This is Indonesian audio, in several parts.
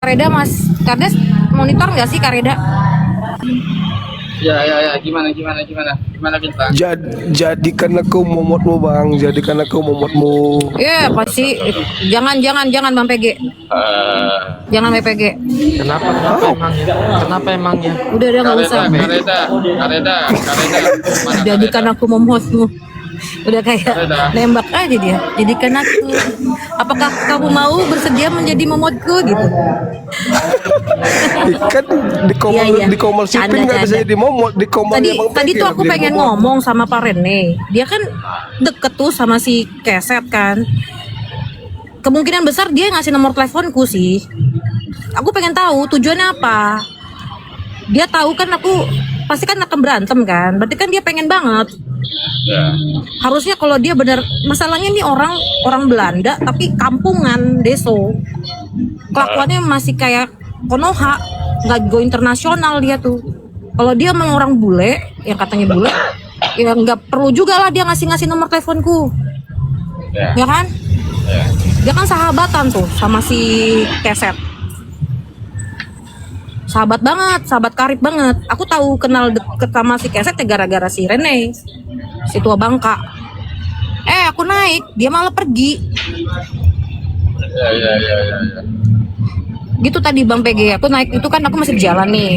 Kareda Mas, Kardes monitor nggak sih Kareda? Ya, gimana Bintang? Jadikan aku momotmu bang, jadikan aku momotmu. Iya pasti. Jangan Bang PG, Eh, jangan BPG. Kenapa emangnya? Kenapa emangnya? Udah nggak usah. Kareda, mana Jadikan Kareda? aku momotmu. Udah kayak Kareda. nembak aja dia. Jadikan aku. Apakah kamu mau bersedia menjadi momotku gitu? Kan di komal Iya. di komal shipping nggak bisa Canda. jadi momot, di komalnya bang Tadi PG tuh lah aku jadi pengen momot. ngomong sama Pak Rene. Dia kan deket tuh sama si Keset kan. Kemungkinan besar dia ngasih nomor teleponku sih. Aku pengen tahu tujuannya apa. Dia tahu kan aku pasti kan akan berantem kan. Berarti kan dia pengen banget. Ya. Harusnya kalau dia benar, masalahnya nih orang Belanda tapi kampungan deso. Kelakuannya masih kayak Konoha, nggak go internasional dia tuh. Kalau dia emang orang bule, yang katanya bule, ya nggak perlu juga lah dia ngasih nomor teleponku, Ya. ya kan? Ya. Dia kan sahabatan tuh sama si Keset. Sahabat banget, sahabat karib banget. Aku tahu kenal deket sama si Keset ya gara-gara si Rene, si tua Bangka. Aku naik, dia malah pergi. Ya. Gitu tadi Bang PG, aku naik itu kan aku masih di jalan nih.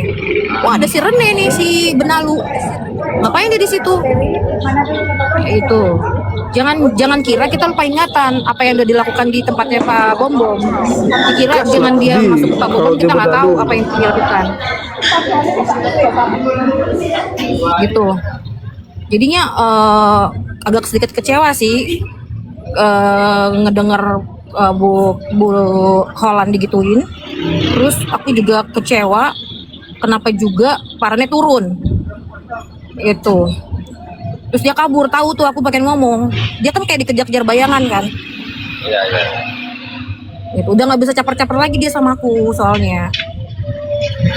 Wah ada si Rene nih, si Benalu. Ngapain dia di situ? Ya, itu. Jangan kira kita lupa ingatan apa yang udah dilakukan di tempatnya Pak Bom Bom. Dikira jangan dia masuk ke Pak Bom Bom, kita nggak tahu apa yang dia lakukan. Gitu. Jadinya agak sedikit kecewa sih ngedenger Bu Holland digituin. Terus aku juga kecewa kenapa juga parahnya turun itu. Terus dia kabur, tahu tuh aku pengen ngomong. Dia kan kayak dikejar-kejar bayangan kan. Ya. Itu udah nggak bisa caper-caper lagi dia sama aku soalnya.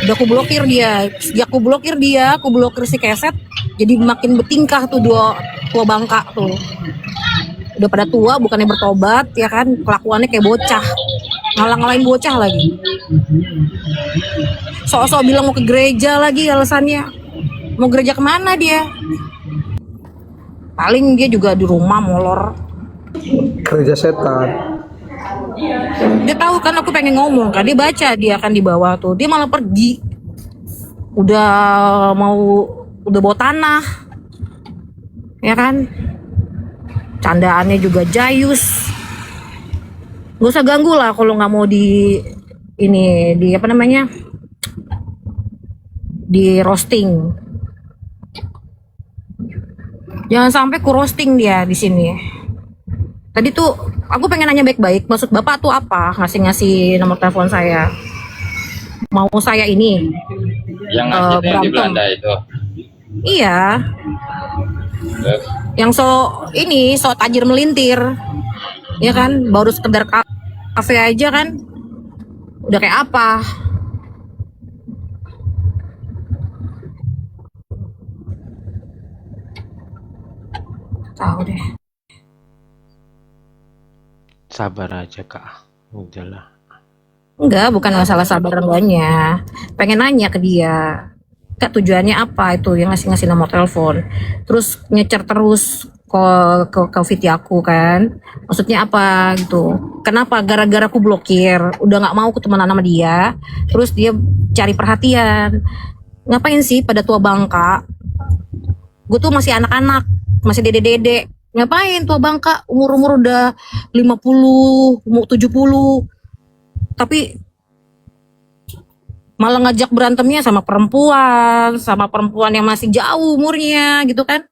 Udah aku blokir dia. Sejak aku blokir dia, aku blokir si Keset. Jadi makin bertingkah tuh tua Bangka tuh. Udah pada tua, bukannya bertobat ya kan, kelakuannya kayak bocah. Ngalang-ngalain bocah lagi. Sok-sok bilang mau ke gereja lagi alasannya. Mau gereja kemana dia? Paling dia juga di rumah molor. Kerja setan. Dia tahu kan aku pengen ngomong kan, dia baca dia akan di bawah tuh. Dia malah pergi. Udah bawa tanah. Ya kan? Candaannya juga jayus. Gak usah ganggu lah kalau nggak mau di apa namanya, di roasting. Jangan sampai ku roasting dia di sini. Tadi tuh aku pengen nanya baik-baik, maksud Bapak tuh apa ngasih nomor telepon saya? Mau saya ini Yang ngasih itu yang di berantem? Belanda itu. Iya, Terus, yang so tajir melintir. Ya kan, baru sekedar kafe aja kan. Udah kayak apa? Tahu deh. Sabar aja kak. Udahlah. Enggak, bukan masalah sabar enggaknya. Pengen nanya ke dia. Kak, tujuannya apa itu yang ngasih nomor telepon? Terus nyecer terus ke VT aku kan. Maksudnya apa gitu? Kenapa? Gara-gara aku blokir. Udah nggak mau ketemuan sama dia. Terus dia cari perhatian. Ngapain sih pada tua Bangka? Gue tuh masih anak-anak, masih dede-dede. Ngapain tua Bangka umur-umur udah 50, umur 70. Tapi malah ngajak berantemnya sama perempuan yang masih jauh umurnya gitu kan.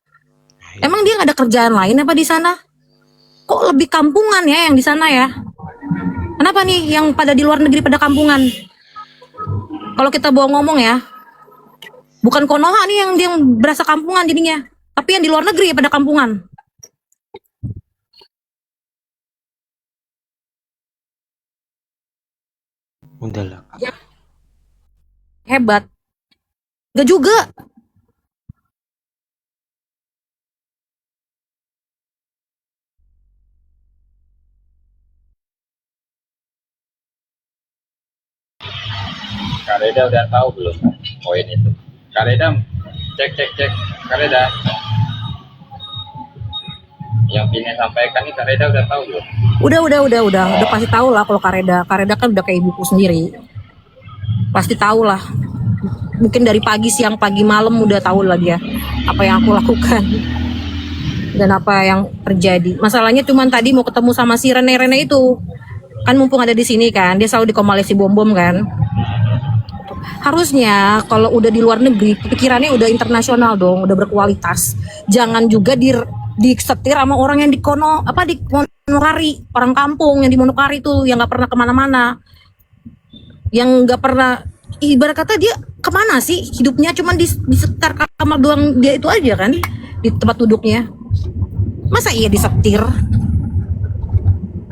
Emang dia nggak ada kerjaan lain apa di sana? Kok lebih kampungan ya yang di sana ya? Kenapa nih yang pada di luar negeri pada kampungan? Kalau kita bawa ngomong ya, bukan Konoha nih yang berasa kampungan jadinya, tapi yang di luar negeri ya pada kampungan. Udahlah kak. Hebat. Gak juga. Kak Reda udah tahu belum poin itu? Kak Reda, cek. Kak Reda, yang ingin sampaikan nih Kak Reda udah tahu belum? Udah pasti tahu lah kalau Kareda kan udah kayak ibuku sendiri. Pasti tahu lah. Mungkin dari pagi, siang, pagi, malam udah tahu lah dia apa yang aku lakukan dan apa yang terjadi. Masalahnya cuman tadi mau ketemu sama si Rene itu. Kan mumpung ada di sini kan, dia selalu dikomalesi bom-bom kan. Harusnya kalau udah di luar negeri, pikirannya udah internasional dong, udah berkualitas. Jangan juga disetir sama orang yang di Monokari, orang kampung yang di Monokari tuh yang nggak pernah kemana-mana, yang nggak pernah, ibarat kata dia kemana sih hidupnya, cuman di sekitar kamar doang dia itu aja kan, di tempat duduknya. Masa iya disetir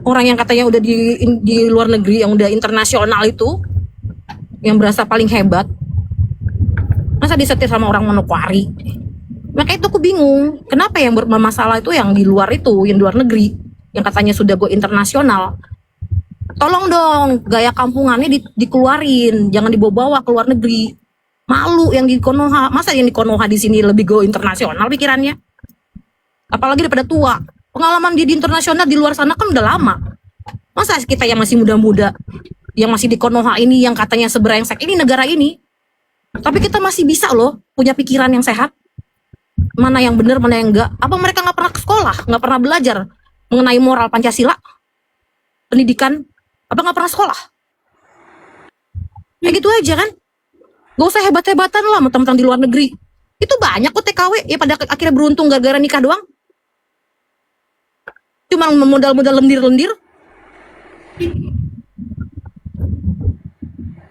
orang yang katanya udah di luar negeri, yang udah internasional itu, yang berasa paling hebat, masa disetir sama orang Manokwari? Makanya itu aku bingung, kenapa yang bermasalah itu yang di luar itu, yang di luar negeri, yang katanya sudah go internasional. Tolong dong, gaya kampungannya dikeluarin, jangan dibawa-bawa ke luar negeri. Malu yang di Konoha, masa yang di Konoha di sini lebih go internasional pikirannya? Apalagi daripada tua. Pengalaman dia di internasional di luar sana kan udah lama. Masa kita yang masih muda-muda, yang masih di Konoha ini, yang katanya seberengsek ini negara ini, tapi kita masih bisa loh punya pikiran yang sehat. Mana yang benar, mana yang enggak? Apa mereka nggak pernah ke sekolah, nggak pernah belajar mengenai moral Pancasila, pendidikan? Apa nggak pernah sekolah? Kayak gitu aja kan? Gak usah hebat-hebatan lah mentang-mentang di luar negeri. Itu banyak kok TKW ya pada akhirnya beruntung gara-gara nikah doang. Cuma modal-modal lendir-lendir.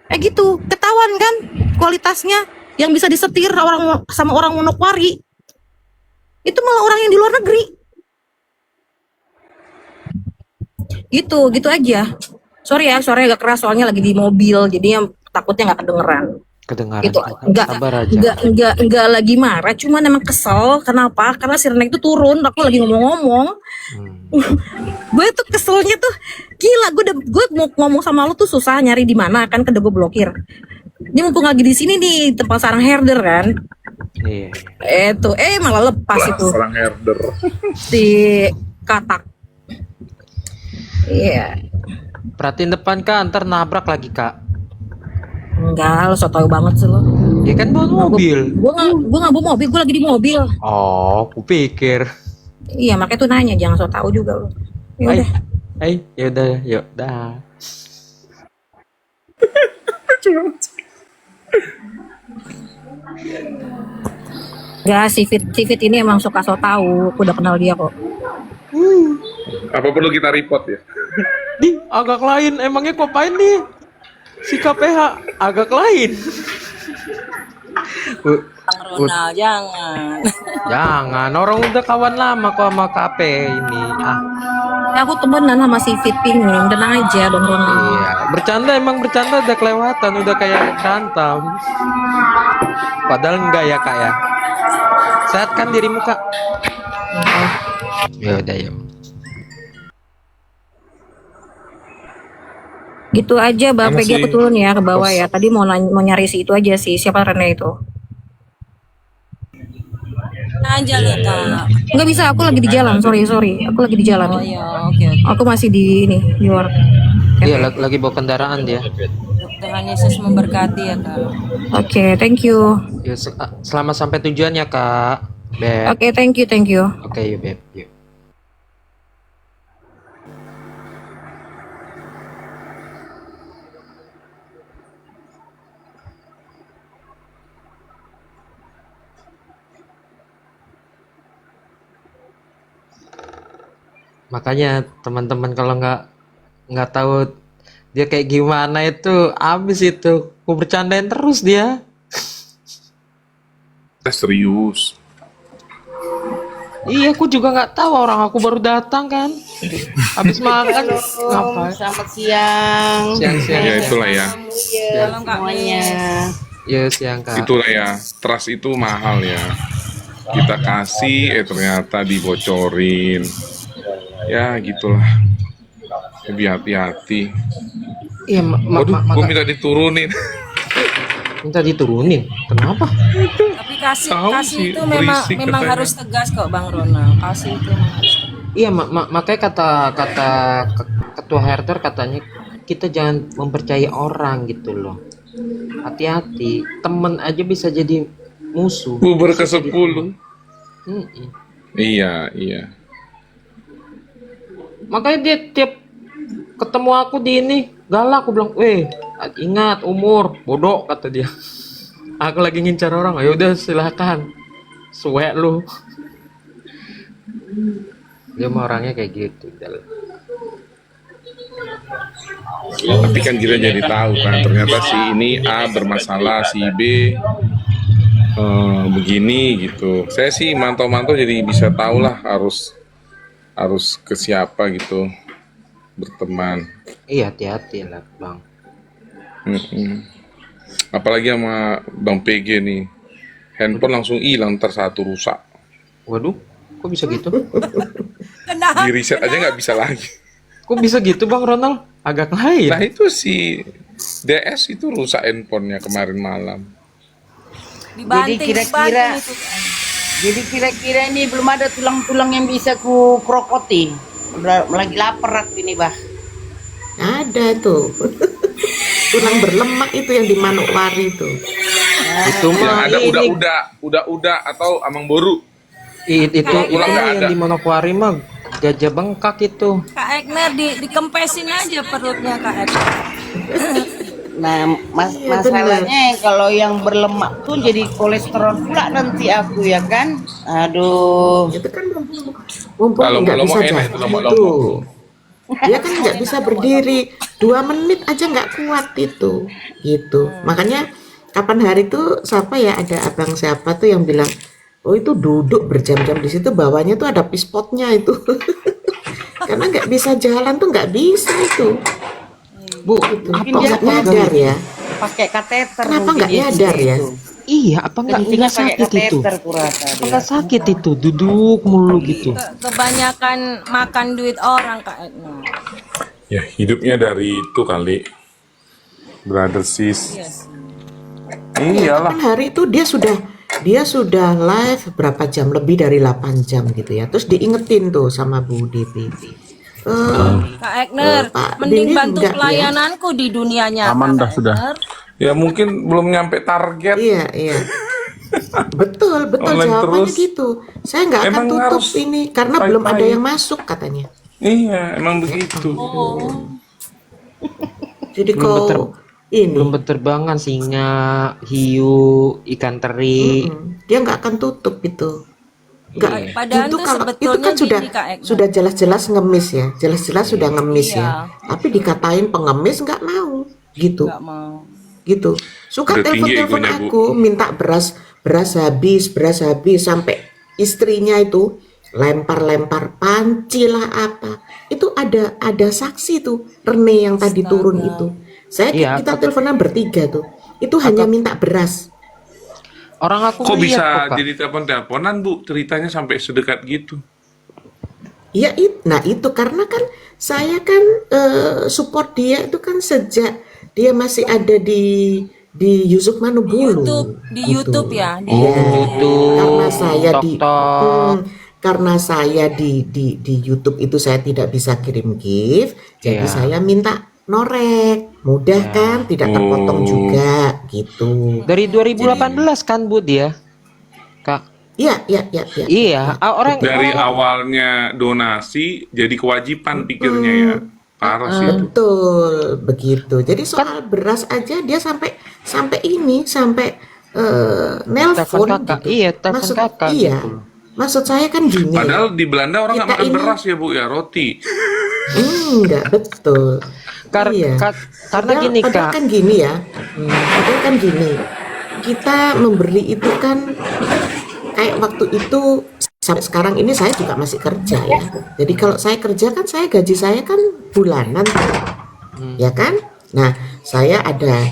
Kayak gitu, ketahuan kan kualitasnya yang bisa disetir sama orang Manokwari. Itu malah orang yang di luar negeri. Gitu aja. Sorry ya, suaranya agak keras soalnya lagi di mobil, jadinya takutnya nggak kedengeran. Kedengaran Gitu. sabar aja. Enggak lagi marah, cuma emang kesel. Kenapa? Karena si Renek itu turun, aku lagi ngomong-ngomong. Gue tuh keselnya tuh gila, gue mau ngomong sama lu tuh susah nyari di mana kan, gue blokir. Ini mumpung lagi di sini nih tempat sarang herder kan. Iya. Malah lepas itu Sarang herder. si katak. Iya. Perhatiin depan Kak, ntar nabrak lagi Kak. Enggak, lo so tau banget sih lo. Ya kan bawa mobil. Gue nggak bawa mobil, gue lagi di mobil. Oh, kupikir. Iya, makanya tuh nanya, jangan so tau juga lo. Ya udah. Yaudah, yuk dah. Enggak, si Fit ini emang suka so tau. Aku udah kenal dia kok. Apa perlu kita report ya? Di agak lain, emangnya kok apain nih? Si KPH agak lain. Ronald, jangan. Jangan, orang udah kawan lama kok sama KP ini. Aku temenan sama si Fit ini, tenang aja Bang Ronald. Iya, emang bercanda udah kelewatan, udah kayak berantem. Padahal enggak ya Kak ya. Sehat kan dirimu Kak? Ya udah yuk. Gitu aja, Bang. Sama Pegi aku si- turun ya ke bawah ya. Tadi mau nyari si itu aja sih. Siapa Rene itu? Aja nih Kak. Nggak bisa, aku lagi di jalan. Sorry. Aku lagi di jalan. Oh iya, oke. Aku masih di luar. Iya, lagi bawa kendaraan dia. Tuhan Yesus memberkati ya Kak. Oke, thank you. Yuk, selamat sampai tujuan ya Kak. Beb. Oke, thank you. Oke, yuk Beb. Yuk. Makanya teman-teman kalau nggak tahu dia kayak gimana itu abis itu aku bercandain terus dia. Serius. Iya, aku juga nggak tahu, orang aku baru datang kan. Habis makan ngapain? Selamat siang. Siang-siang. Ya itulah ya. Salam Kak semuanya. Ya siang Kak. Itulah ya. Trust itu mahal ya. Kita kasih, ternyata dibocorin. Ya gitulah. Lebih hati-hati. Iya, Waduh, gue minta diturunin. minta diturunin. Kenapa? Tapi kasih Tahu kasih sih, itu memang berisik memang katanya. harus tegas kok Bang Ronald. Kasih itu memang harus tegas. Iya, makanya kata ketua herder katanya kita jangan mempercayai orang gitu loh. Hati-hati, temen aja bisa jadi musuh. Bubur ke 10. Mm-mm. Iya, iya. Makanya dia tiap ketemu aku di ini galak, aku bilang, ingat umur, bodoh kata dia. Aku lagi ngincar orang, ayo udah silahkan, suwe lu. Dia mah orangnya kayak gitu. Ya, tapi kan kita jadi tahu kan ternyata si ini A bermasalah, si B begini gitu. Saya sih mantau-mantau jadi bisa tahu lah harus ke siapa gitu berteman. Iya, hati-hati lah bang. Mm-mm. Apalagi sama Bang PG nih, handphone langsung hilang, ntar satu rusak. Waduh, kok bisa gitu? Di riset aja nggak bisa lagi. Kok bisa gitu bang Ronald? Agak lain. Nah itu si DS itu rusak handphonenya kemarin malam. Dibanting, kira-kira- dibanting itu. Jadi kira-kira ini belum ada tulang-tulang yang bisa ku krokoti. Udah lagi lapar aku ini, Bah. Ada tuh. Tulang berlemak itu yang di Manokwari tuh. Itu Yang mah ada ini, udah atau amang boru. itu Ulang nggak yang ada. di Manokwari mah gajah bengkak itu. Kak Egner dikempesin aja perutnya Kak Egner. Nah, Iya, masalahnya kalau yang berlemak tuh jadi kolesterol pula nanti aku ya kan. Aduh. Itu kan mumpung Kalau nggak mau bisa enak itu jalan lombok-lombok. tuh. Dia kan nggak bisa berdiri 2 menit aja nggak kuat itu, gitu. Makanya kapan hari tuh siapa ya, ada abang siapa tuh yang bilang, oh itu duduk berjam-jam di situ, bawahnya tuh ada pispotnya itu. Karena nggak bisa jalan tuh nggak bisa itu. Bu, Gitu. Mungkin Apa dia nggak nyadar ya? pakai kateter. Kenapa mungkin nggak dia nyadar ya? itu. iya, apa nggak Kencingnya pakai sakit itu? kateter kurasa Apa dia. nggak sakit itu? Duduk mulu gitu. Kebanyakan makan duit orang Kak Egner. Ya hidupnya dari itu kali. Brother sis. Yes. Iyalah. Kapan hari itu dia sudah live berapa jam, lebih dari 8 jam gitu ya. Terus diingetin tuh sama Bu DPP. Kak Egner, Pak mending Dini bantu enggak ya? pelayananku di dunia nyata. Aman dah Kak sudah. Egner. Ya mungkin belum nyampe target. Iya, iya. Betul Online jawabannya terus. gitu. Saya nggak akan Emang tutup harus ini karena belum ada pahit-pahit. yang masuk katanya. Iya, emang begitu. Jadi Belum kalau ini Belum berterbangan singa, hiu, ikan teri. dia nggak akan tutup itu. Nggak, Iya. Padahal itu tuh kalau itu sebetulnya kan sudah gini, Kak Egner. sudah jelas-jelas ngemis ya, jelas-jelas sudah ngemis Iya. ya. Tapi dikatain pengemis nggak mau, gitu. Nggak mau. Gitu. Suka Udah tinggi telepon-telepon egonya, Bu. aku minta beras habis sampai istrinya itu lempar-lempar panci lah apa. Itu ada saksi tuh, Rene yang tadi turun itu. Iya, Kita teleponan bertiga tuh. Itu hanya minta beras. Orang aku Kok ngeliat bisa kok, Kak. jadi telepon-teleponan Bu? Ceritanya sampai sedekat gitu. Ya nah itu karena kan saya kan support dia itu kan sejak dia masih ada di Yusuf Manubulu. Di gitu. YouTube ya. Di Iya. YouTube, Karena saya TikTok. karena saya di YouTube itu saya tidak bisa kirim gift, jadi Iya. saya minta norek, mudah kan, tidak terpotong Oh. juga gitu. Dari 2018 kan Bu dia, Kak. Iya. Iya, orang Dari awalnya donasi jadi kewajiban pikirnya ya. Parah sih itu. Betul, begitu. Jadi soal beras aja dia sampai nelpon Telepon kakak. gitu. Iya, telepon kakak Iya. gitu. Maksud saya kan gini. Padahal di Belanda orang nggak Kita makan ini- beras ya Bu ya, roti. Enggak betul. Iya. Karena gini Padahal Kak. kan gini ya. Padahal kan gini. Kita memberi itu kan kayak waktu itu sampai sekarang ini saya juga masih kerja ya. Jadi kalau saya kerja kan saya gaji saya kan bulanan tuh. Ya kan? Nah, saya ada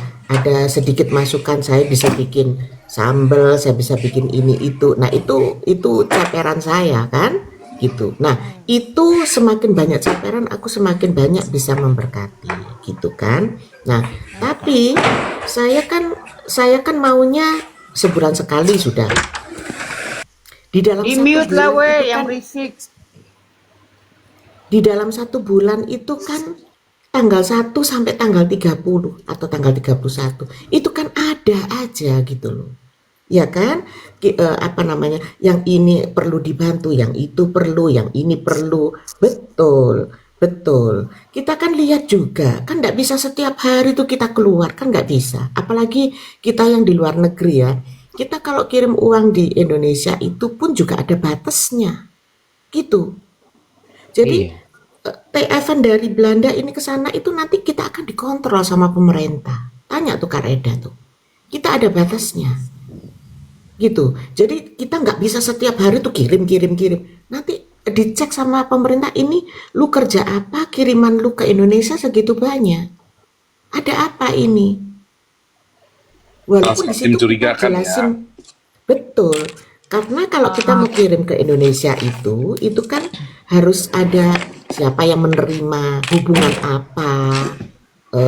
sedikit masukan, saya bisa bikin sambal, saya bisa bikin ini itu. Nah, itu ceperan saya kan? Gitu. Nah, itu semakin banyak ceperan, aku semakin banyak bisa memberkati, gitu kan. Nah, tapi saya kan maunya sebulan sekali sudah. Di dalam Di satu mute lah bulan weh itu yang kan, berisik. di dalam 1 bulan itu kan tanggal 1 sampai tanggal 30 atau tanggal 31 itu kan ada aja gitu loh. Ya kan? Apa namanya? Yang ini perlu dibantu, yang itu perlu, yang ini perlu. Betul, betul. Kita kan lihat juga, kan nggak bisa setiap hari tuh kita keluar, kan nggak bisa. Apalagi kita yang di luar negeri ya. Kita kalau kirim uang di Indonesia itu pun juga ada batasnya, gitu. Jadi TFN dari Belanda ini ke sana itu nanti kita akan dikontrol sama pemerintah. Tanya tuh Kak Reda tuh. Kita ada batasnya. Gitu. Jadi kita nggak bisa setiap hari tuh kirim. Nanti dicek sama pemerintah, ini lu kerja apa, kiriman lu ke Indonesia segitu banyak. Ada apa ini? Walaupun di Tim situ kita curigakan ya. jelasin betul. Karena kalau kita mau kirim ke Indonesia itu kan harus ada siapa yang menerima, hubungan apa,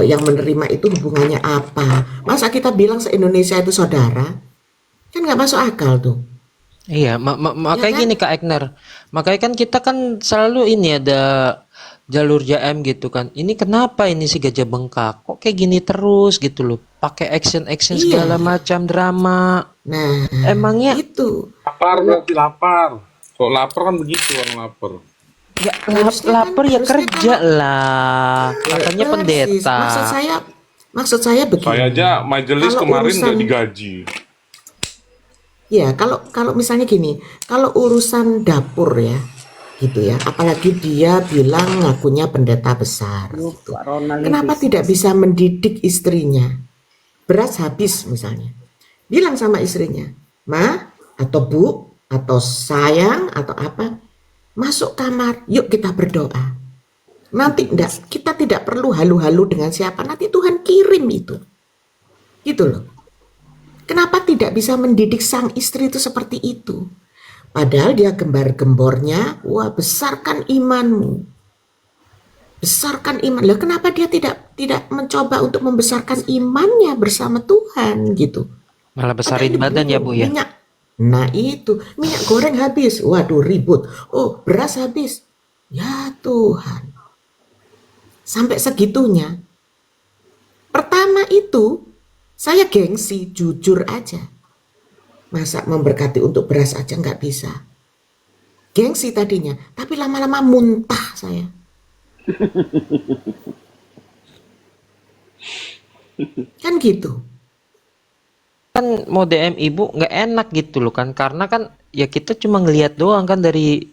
yang menerima itu hubungannya apa. Masa kita bilang se-Indonesia itu saudara? Kan nggak masuk akal tuh. Iya, makanya kan? gini Kak Ekner. Makanya kan kita kan selalu ini ada jalur JM gitu kan. Ini kenapa ini si Gajah Bengkak? Kok kayak gini terus gitu loh. Pakai action Iya. segala macam drama. Nah, Emangnya itu. Lapar berarti lapar. Kalau lapar kan begitu orang lapar. ya Harusnya kan- lapar ya harusnya kerja lah. Katanya Persis. pendeta. Maksud saya begini. Saya aja majelis Kalau kemarin nggak urusan- digaji. Ya, kalau misalnya gini, kalau urusan dapur ya, gitu ya, apalagi dia bilang ngakunya pendeta besar. Gitu. Kenapa tidak bisa mendidik istrinya? Beras habis misalnya. Bilang sama istrinya, "Ma, atau Bu, atau sayang, atau apa, masuk kamar, yuk kita berdoa." Nanti kita tidak perlu halu-halu dengan siapa, nanti Tuhan kirim itu. Gitu loh. Kenapa tidak bisa mendidik sang istri itu seperti itu? Padahal dia gembar-gembornya, wah besarkan imanmu. Besarkan iman. Lah kenapa dia tidak mencoba untuk membesarkan imannya bersama Tuhan gitu? Malah besarin Ada ini badan ya Bu ya. minyak. Nah itu, minyak goreng habis. Waduh ribut. Oh beras habis. Ya Tuhan. Sampai segitunya. Pertama itu, saya gengsi, jujur aja. Masa memberkati untuk beras aja nggak bisa. Gengsi tadinya, tapi lama-lama muntah saya. Kan gitu. Kan mau DM ibu nggak enak gitu loh kan, karena kan ya kita cuma ngelihat doang kan dari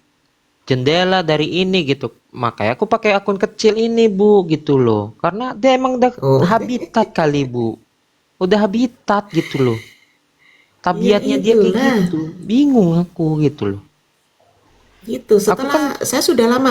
jendela, dari ini gitu. Makanya aku pakai akun kecil ini Bu gitu loh, karena dia emang udah Oh. habitat kali Bu, udah habitat gitu loh, tabiatnya Ya dia kayak itulah. gitu. Bingung aku gitu loh. Gitu. Setelah saya sudah lama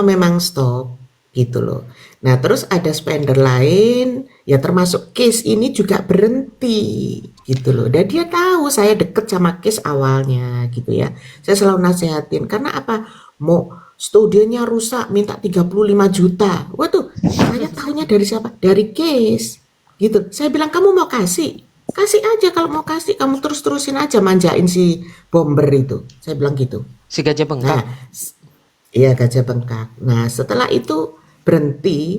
memang stop gitu loh. Nah, terus ada spender lain, ya termasuk case ini juga berhenti gitu loh. Dan dia tahu saya deket sama case awalnya gitu ya. Saya selalu nasehatin karena apa? Mau studionya rusak minta 35 juta. Waduh, saya tahunya dari siapa? Dari case. Gitu. Saya bilang kamu mau kasih? Kasih aja kalau mau kasih, kamu terus-terusin aja manjain si bomber itu. Saya bilang gitu. Si Gajah Bengkak. Nah, iya Gajah Bengkak. Nah, setelah itu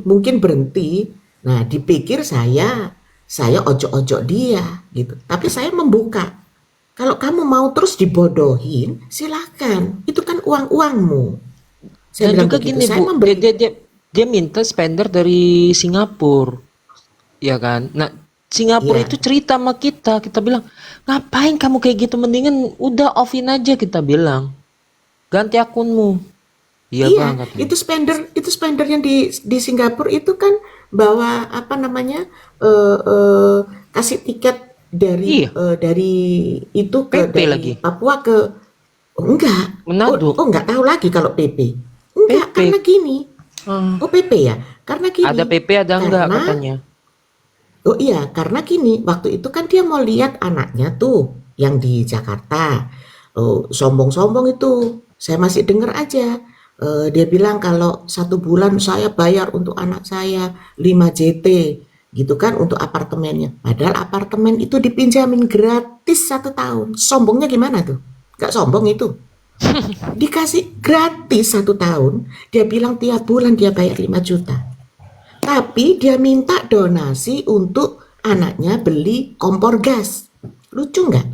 mungkin berhenti. Nah, dipikir saya ojo-ojo dia gitu. Tapi saya membuka. Kalau kamu mau terus dibodohin, silakan. Itu kan uang-uangmu. Saya Dan bilang juga begitu. gini Saya Bu, memberi. dia minta spender dari Singapura, ya kan? Nah, Singapura Iya. itu cerita sama kita bilang, ngapain kamu kayak gitu, mendingan udah offin aja, kita bilang, ganti akunmu. Iya Iya, Bang, katanya. itu spender yang di Singapura itu kan bawa apa namanya kasih tiket dari Iya. dari itu ke PP dari lagi. Papua ke enggak. Manado. Oh enggak tahu lagi kalau PP. Enggak, PP. karena gini. Hmm. Oh PP ya. Karena gini. Ada PP ada enggak Karena- katanya. Oh iya, karena gini, waktu itu kan dia mau lihat anaknya tuh yang di Jakarta. Oh, sombong-sombong itu. Saya masih dengar aja. Dia bilang kalau 1 bulan saya bayar untuk anak saya 5 JT. gitu kan, untuk apartemennya. Padahal apartemen itu dipinjamin gratis 1 tahun. Sombongnya gimana tuh? Gak sombong itu. Dikasih gratis 1 tahun, dia bilang tiap bulan dia bayar 5 juta. Tapi dia minta donasi untuk anaknya beli kompor gas. Lucu nggak?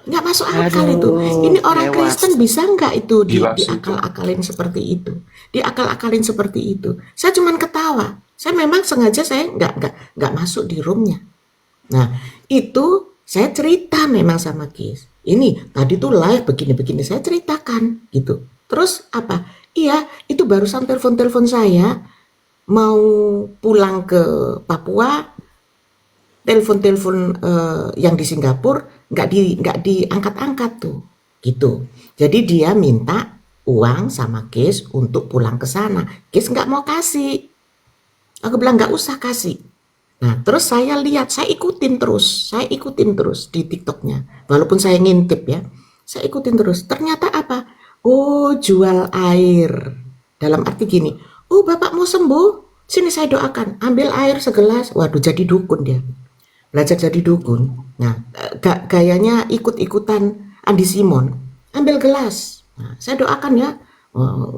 Nggak masuk akal itu. Ini orang Kristen bisa nggak itu Gila sih itu. diakal-akalin seperti itu? Diakal-akalin seperti itu. Saya cuman ketawa. Saya memang sengaja saya nggak masuk di roomnya. Nah, itu saya cerita memang sama Kis. Ini tadi tuh live begini-begini saya ceritakan gitu. Terus apa? Iya, itu barusan telepon saya mau pulang ke Papua. Telepon yang di Singapura nggak diangkat-angkat tuh, gitu. Jadi dia minta uang sama Kis untuk pulang ke sana. Kis nggak mau kasih. Aku bilang nggak usah kasih. Nah, terus saya lihat, saya ikutin terus di TikToknya. Walaupun saya ngintip ya, saya ikutin terus. Ternyata apa? Oh, jual air. Dalam arti gini, oh bapak mau sembuh? Sini saya doakan, ambil air segelas. Waduh, jadi dukun dia. Belajar jadi dukun. Nah, gayanya ikut-ikutan Andi Simon. Ambil gelas. Nah, saya doakan ya. Oh,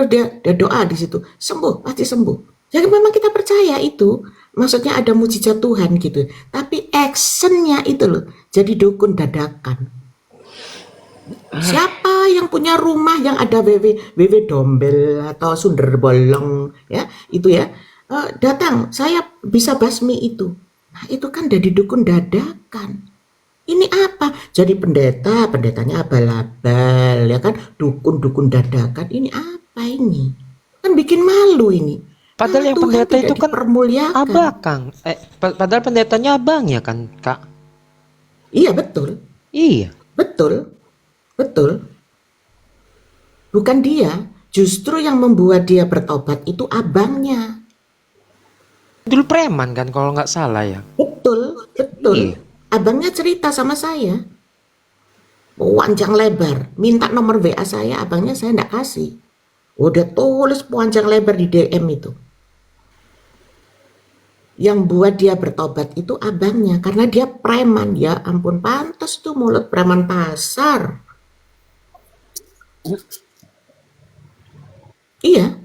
dia doa di situ. Sembuh, pasti sembuh. Jadi memang kita percaya itu. Maksudnya ada mujizat Tuhan gitu. Tapi actionnya itu loh. Jadi dukun dadakan. Siapa yang punya rumah yang ada WW dombel atau sundel bolong ya, itu ya, datang, saya bisa basmi itu. Nah, itu kan dari dukun dadakan. Ini apa? Jadi pendetanya abal-abal ya kan, dukun dadakan. Ini apa ini? Kan bikin malu ini. Padahal yang Tuhan pendeta tidak itu kan dipermuliakan. abang, Kang. Padahal pendetanya abang ya kan, Kak? Iya betul. Iya. Betul. Bukan dia, justru yang membuat dia bertobat itu abangnya. Dulu preman kan kalau nggak salah ya. Betul. Iya. Abangnya cerita sama saya. Panjang lebar, minta nomor WA saya, abangnya saya nggak kasih. Udah tulis panjang lebar di DM itu. Yang buat dia bertobat itu abangnya, karena dia preman. Ya ampun, pantas tuh mulut preman pasar. Iya,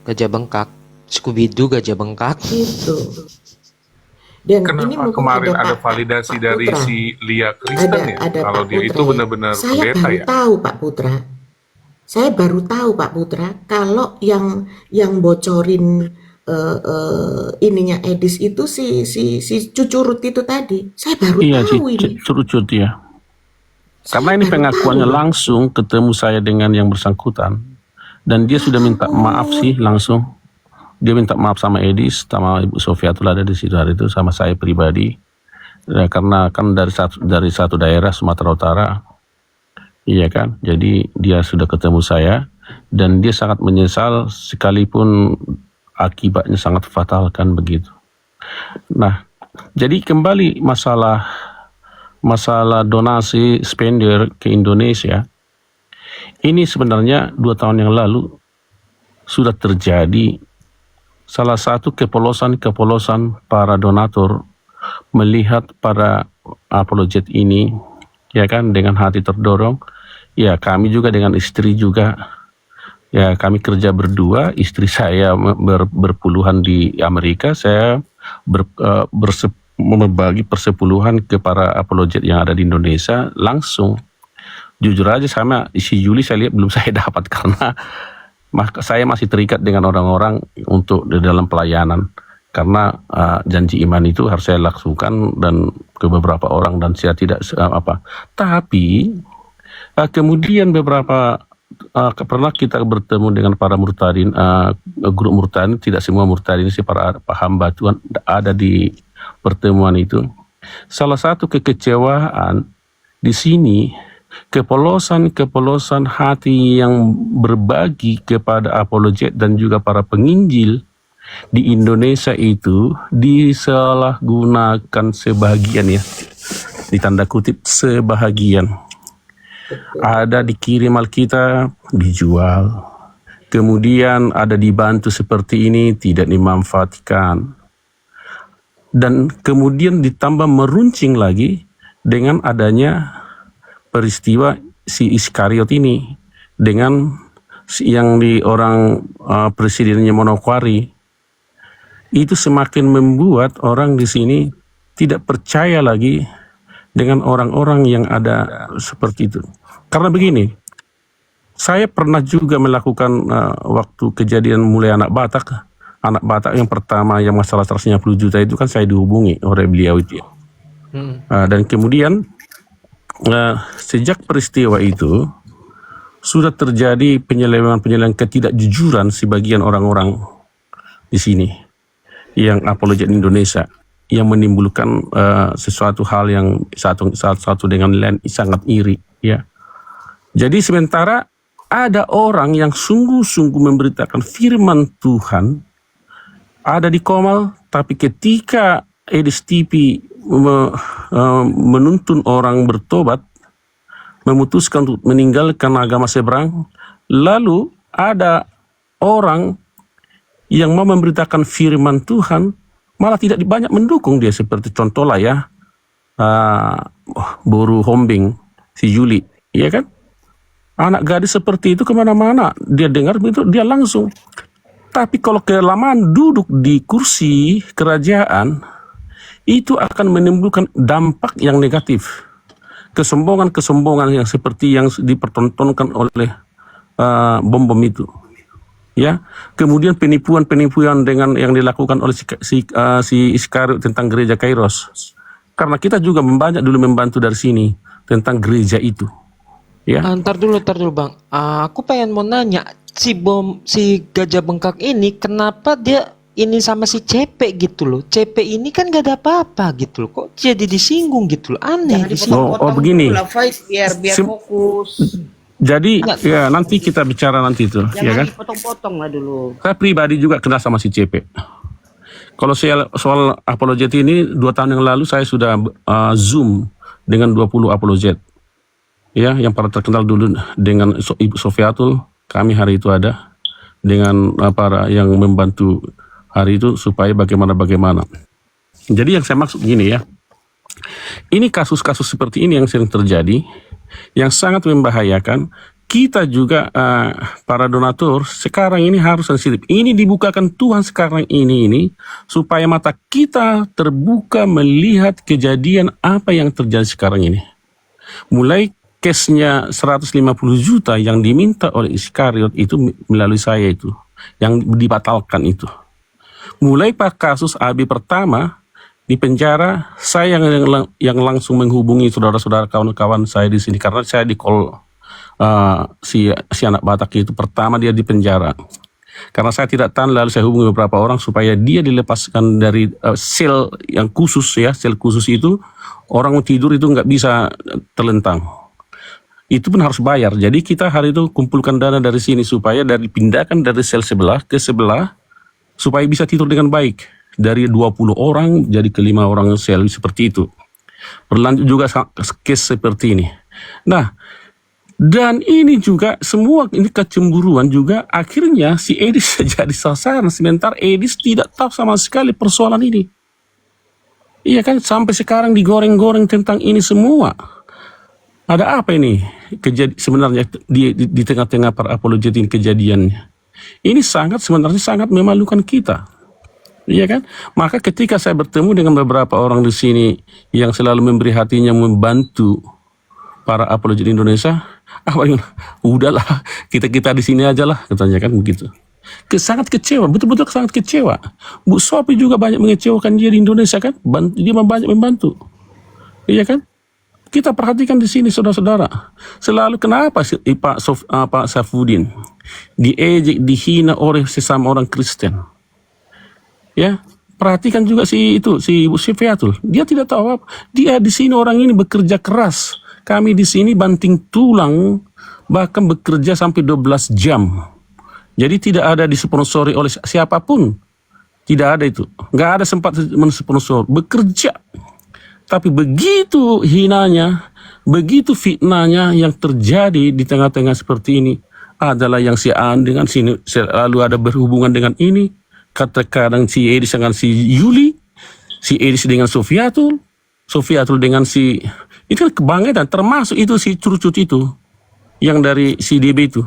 Gajah bengkak. Scooby-Doo gajah bengkak. gitu. Dan ini Kenapa mungkin kemarin ada Pak validasi Putra. dari si Lia Kristen ya? Ada Kalau Pak dia Putra itu ya. benar-benar Saya pendeta baru ya? tahu Pak Putra. Saya baru tahu Pak Putra kalau yang bocorin ininya Edis itu si Cucurut itu tadi. Saya baru Iya sih, tahu ini. Curucut ya. Karena Saya ini baru pengakuannya tahu. langsung ketemu saya dengan yang bersangkutan. Dan dia sudah minta maaf sih langsung. Dia minta maaf sama Edis, sama Ibu Sofiatul ada di situ hari itu, sama saya pribadi. Ya, karena kan dari satu daerah Sumatera Utara. Iya kan, jadi dia sudah ketemu saya. Dan dia sangat menyesal sekalipun akibatnya sangat fatal kan begitu. Nah, jadi kembali masalah donasi spender ke Indonesia, ini sebenarnya 2 tahun yang lalu sudah terjadi salah satu kepolosan para donatur melihat para apologet ini, ya kan, dengan hati terdorong. Ya kami juga dengan istri juga, ya kami kerja berdua, istri saya berpuluhan di Amerika, saya membagi persepuluhan ke para apologet yang ada di Indonesia langsung. Jujur aja sama isi Juli saya lihat belum saya dapat karena saya masih terikat dengan orang-orang untuk di dalam pelayanan. Karena janji iman itu harus saya lakukan dan ke beberapa orang dan saya tidak Tapi kemudian beberapa pernah kita bertemu dengan para murtadin, grup murtadin, tidak semua murtadin sih, para hamba Tuhan ada di pertemuan itu. Salah satu kekecewaan di sini, kepolosan hati yang berbagi kepada apologet dan juga para penginjil di Indonesia itu disalahgunakan sebagian, ya, ditanda kutip sebahagian. Ada dikirim Alkitab, dijual. Kemudian ada dibantu seperti ini, tidak dimanfaatkan. dan kemudian ditambah meruncing lagi dengan adanya peristiwa si Iskariot ini dengan yang di orang presidennya Manokwari, itu semakin membuat orang di sini tidak percaya lagi dengan orang-orang yang ada seperti itu. Karena begini, saya pernah juga melakukan waktu kejadian mulai anak Batak yang pertama yang masalah 150 juta itu kan saya dihubungi oleh beliau itu. Dan kemudian sejak peristiwa itu sudah terjadi penyelewengan ketidakjujuran sebagian orang-orang di sini yang apologet Indonesia, yang menimbulkan sesuatu hal yang satu dengan lain sangat iri, ya. Jadi sementara ada orang yang sungguh-sungguh memberitakan firman Tuhan ada di Komal, tapi ketika Edis TV menuntun orang bertobat, memutuskan untuk meninggalkan agama seberang, lalu ada orang yang mau memberitakan firman Tuhan malah tidak banyak mendukung dia, seperti contohlah ya Boru Hombing, si Yuli, ya kan? Anak gadis seperti itu kemana-mana dia dengar begitu dia langsung. Tapi kalau kelamaan duduk di kursi kerajaan, itu akan menimbulkan dampak yang negatif, kesombongan yang seperti yang dipertontonkan oleh bom-bom itu. Ya, kemudian penipuan dengan yang dilakukan oleh si Iskariot tentang gereja Kairos. Karena kita juga dulu membantu dari sini tentang gereja itu. Ya. Ntar dulu Bang. Aku pengen mau nanya, si gajah bengkak ini kenapa dia ini sama si CP gitu loh? CP ini kan gak ada apa-apa gitu loh. Kok jadi disinggung gitu loh? Aneh. Begini. Biar fokus. Jadi ya nanti kita bicara nanti itu, ya kan? Dipotong-potong lah dulu. Saya pribadi juga kenal sama si CP. Kalau soal apologet ini 2 tahun yang lalu saya sudah Zoom dengan 20 apologet. Ya, yang paling terkenal dulu dengan Ibu Sofiatul, kami hari itu ada dengan para yang membantu hari itu supaya bagaimana. Jadi yang saya maksud gini ya. Ini kasus-kasus seperti ini yang sering terjadi, yang sangat membahayakan. Kita juga para donatur sekarang ini harus sensitif. Ini dibukakan Tuhan sekarang ini supaya mata kita terbuka melihat kejadian apa yang terjadi sekarang ini. Mulai case-nya 150 juta yang diminta oleh Iskariot itu melalui saya itu, yang dibatalkan itu. Mulai kasus AB pertama di penjara, saya yang langsung menghubungi saudara-saudara kawan-kawan saya di sini karena saya di call si anak Batak itu pertama dia di penjara. Karena saya tidak tahan, lalu saya hubungi beberapa orang supaya dia dilepaskan dari sel yang khusus ya, sel khusus itu orang tidur itu nggak bisa terlentang. Itu pun harus bayar. Jadi kita hari itu kumpulkan dana dari sini supaya dipindahkan dari sel sebelah ke sebelah supaya bisa tidur dengan baik. Dari 20 orang jadi ke 5 orang sel seperti itu. Berlanjut juga case seperti ini. Nah, dan ini juga semua ini kecemburuan juga akhirnya si Edis jadi sasaran, sementara Edis tidak tahu sama sekali persoalan ini. Iya kan, sampai sekarang digoreng-goreng tentang ini semua. Ada apa ini sebenarnya di tengah-tengah para apologet ini kejadiannya. Ini sebenarnya sangat memalukan kita. Iya kan? Maka ketika saya bertemu dengan beberapa orang di sini yang selalu memberi hatinya membantu para apologet Indonesia, udahlah kita di sini aja lah, katanya kan begitu. Sangat kecewa, betul-betul sangat kecewa. Bu Sophie juga banyak mengecewakan dia di Indonesia kan, dia banyak membantu. Iya kan? Kita perhatikan di sini saudara-saudara, selalu kenapa Pak Safudin diejek, dihina oleh sesama orang Kristen. Ya, perhatikan juga si Ibu Sofiatul. Dia tidak tahu apa. Dia di sini orang ini bekerja keras. Kami di sini banting tulang, bahkan bekerja sampai 12 jam. Jadi tidak ada disponsori oleh siapapun. Tidak ada itu. Nggak ada sempat mensponsor. Bekerja. Tapi begitu hinanya, begitu fitnahnya yang terjadi di tengah-tengah seperti ini adalah yang si An dengan sini selalu ada berhubungan dengan ini. Kadang si Edis dengan si Yuli, si Edis dengan Sofiatul dengan si itu kan kebangkitan, termasuk itu si Curcut itu yang dari si DB itu.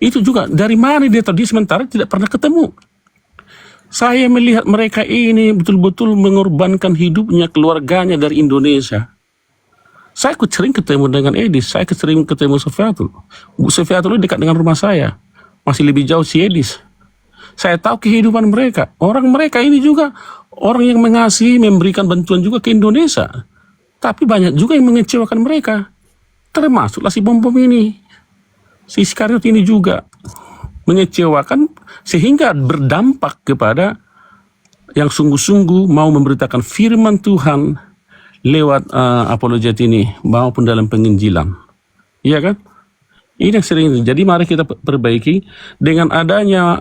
Itu juga dari mana dia tahu? Dia sementara tidak pernah ketemu. Saya melihat mereka ini betul-betul mengorbankan hidupnya, keluarganya dari Indonesia. Saya sering ketemu dengan Edis, saya sering ketemu Sofiatul. Bu Sofiatul dekat dengan rumah saya, masih lebih jauh si Edis. Saya tahu kehidupan mereka. Orang mereka ini juga orang yang mengasihi, memberikan bantuan juga ke Indonesia. Tapi banyak juga yang mengecewakan mereka. Termasuklah si bom-bom ini. Si Iskariot ini juga mengecewakan sehingga berdampak kepada yang sungguh-sungguh mau memberitakan firman Tuhan lewat apologet ini maupun dalam penginjilan. Iya kan? Ini yang sering. Jadi mari kita perbaiki dengan adanya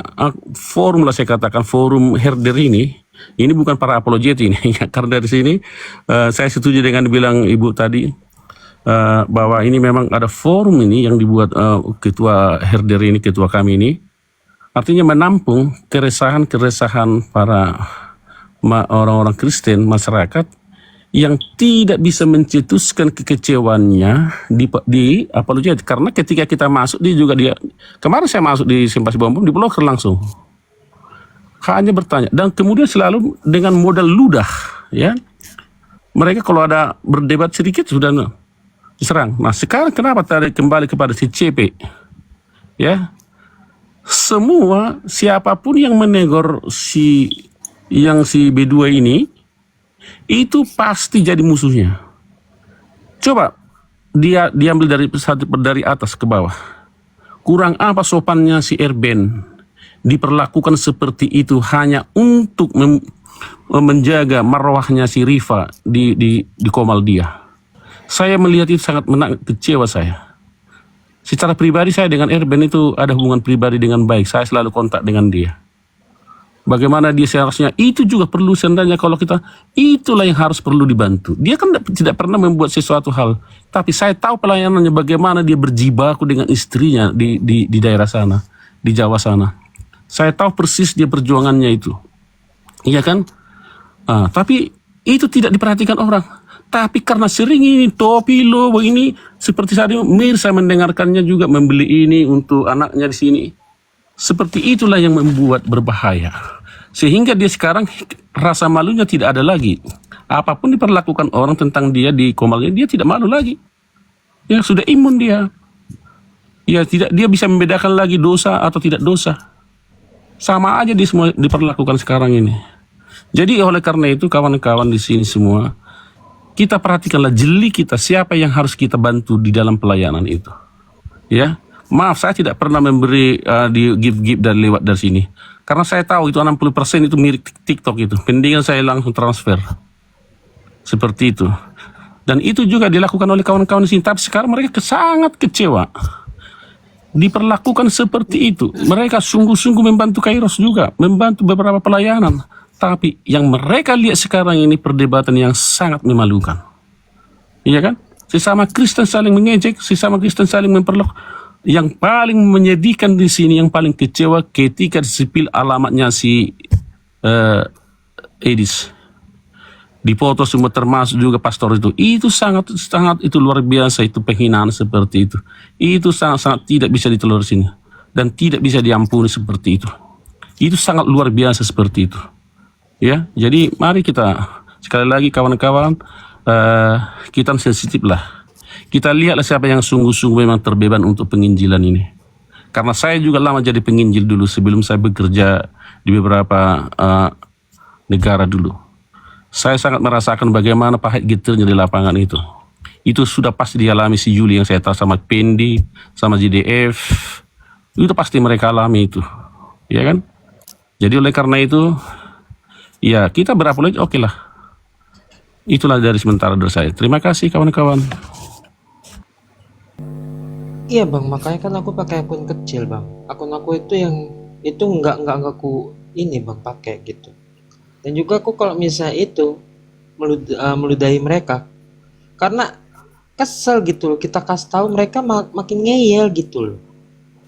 forum lah, saya katakan forum herder ini bukan para apologet ini. Karena dari sini saya setuju dengan bilang Ibu tadi bahwa ini memang ada forum ini yang dibuat ketua herder ini, ketua kami ini, artinya menampung keresahan-keresahan para orang-orang Kristen, masyarakat yang tidak bisa mencetuskan kekecewaannya di apologet. Karena ketika kita masuk kemarin saya masuk di Simpasi Bom Bom, diblokir langsung, hanya bertanya, dan kemudian selalu dengan modal ludah, ya. Mereka kalau ada berdebat sedikit sudah diserang. Nah sekarang kenapa tadi kembali kepada si CP, ya? Semua siapapun yang menegor si B2 ini itu pasti jadi musuhnya. Coba dia diambil dari atas ke bawah. Kurang apa sopannya si Erben diperlakukan seperti itu hanya untuk menjaga marwahnya si Rifa di Komal dia. Saya melihat itu sangat kecewa saya. Secara pribadi saya dengan Erben itu ada hubungan pribadi dengan baik. Saya selalu kontak dengan dia. Bagaimana dia seharusnya, itu juga perlu sebenarnya kalau kita, itulah yang harus perlu dibantu. Dia kan tidak pernah membuat sesuatu hal. Tapi saya tahu pelayanannya, bagaimana dia berjibaku dengan istrinya di daerah sana, di Jawa sana. Saya tahu persis dia perjuangannya itu. Iya kan? Tapi itu tidak diperhatikan orang. Tapi karena sering ini topi lo begini, seperti saya mendengarkannya juga membeli ini untuk anaknya di sini. Seperti itulah yang membuat berbahaya. Sehingga dia sekarang rasa malunya tidak ada lagi. Apapun diperlakukan orang tentang dia di Komalnya, dia tidak malu lagi. Ya sudah imun dia. Ya dia bisa membedakan lagi dosa atau tidak dosa. Sama aja dia semua diperlakukan sekarang ini. Jadi oleh karena itu kawan-kawan di sini semua, kita perhatikanlah jeli kita, siapa yang harus kita bantu di dalam pelayanan itu. Ya. Maaf, saya tidak pernah memberi di give dan lewat dari sini. Karena saya tahu itu 60% itu mirip TikTok itu. Mendingan saya langsung transfer. Seperti itu. Dan itu juga dilakukan oleh kawan-kawan di sini. Tapi sekarang mereka sangat kecewa. Diperlakukan seperti itu. Mereka sungguh-sungguh membantu Kairos juga. Membantu beberapa pelayanan. Tapi yang mereka lihat sekarang ini perdebatan yang sangat memalukan. Iya kan? Sesama Kristen saling mengejek. Sesama Kristen saling memperlakukan. Yang paling menyedihkan di sini, yang paling kecewa ketika disipil alamatnya si Edis. Dipoto semua termasuk juga pastor itu. Itu sangat itu luar biasa, itu penghinaan seperti itu. Itu sangat tidak bisa ditelusuri sini dan tidak bisa diampuni seperti itu. Itu sangat luar biasa seperti itu. Ya, jadi mari kita sekali lagi kawan-kawan kita sensitif lah. Kita lihatlah siapa yang sungguh-sungguh memang terbeban untuk penginjilan ini. Karena saya juga lama jadi penginjil dulu sebelum saya bekerja di beberapa negara dulu. Saya sangat merasakan bagaimana pahit getirnya di lapangan itu. Itu sudah pasti dialami si Yuli yang saya tahu, sama Pendi, sama JDF. Itu pasti mereka alami itu. Ya kan? Jadi oleh karena itu, ya kita berapologi, oke lah. Itulah dari sementara dari saya. Terima kasih kawan-kawan. Iya bang, makanya kan aku pakai akun kecil bang. Akun aku itu yang itu nggak aku ini bang pakai gitu. Dan juga aku kalau misalnya itu meludahi mereka, karena kesel gitu loh. Kita kasih tahu mereka makin ngeyel gitu loh.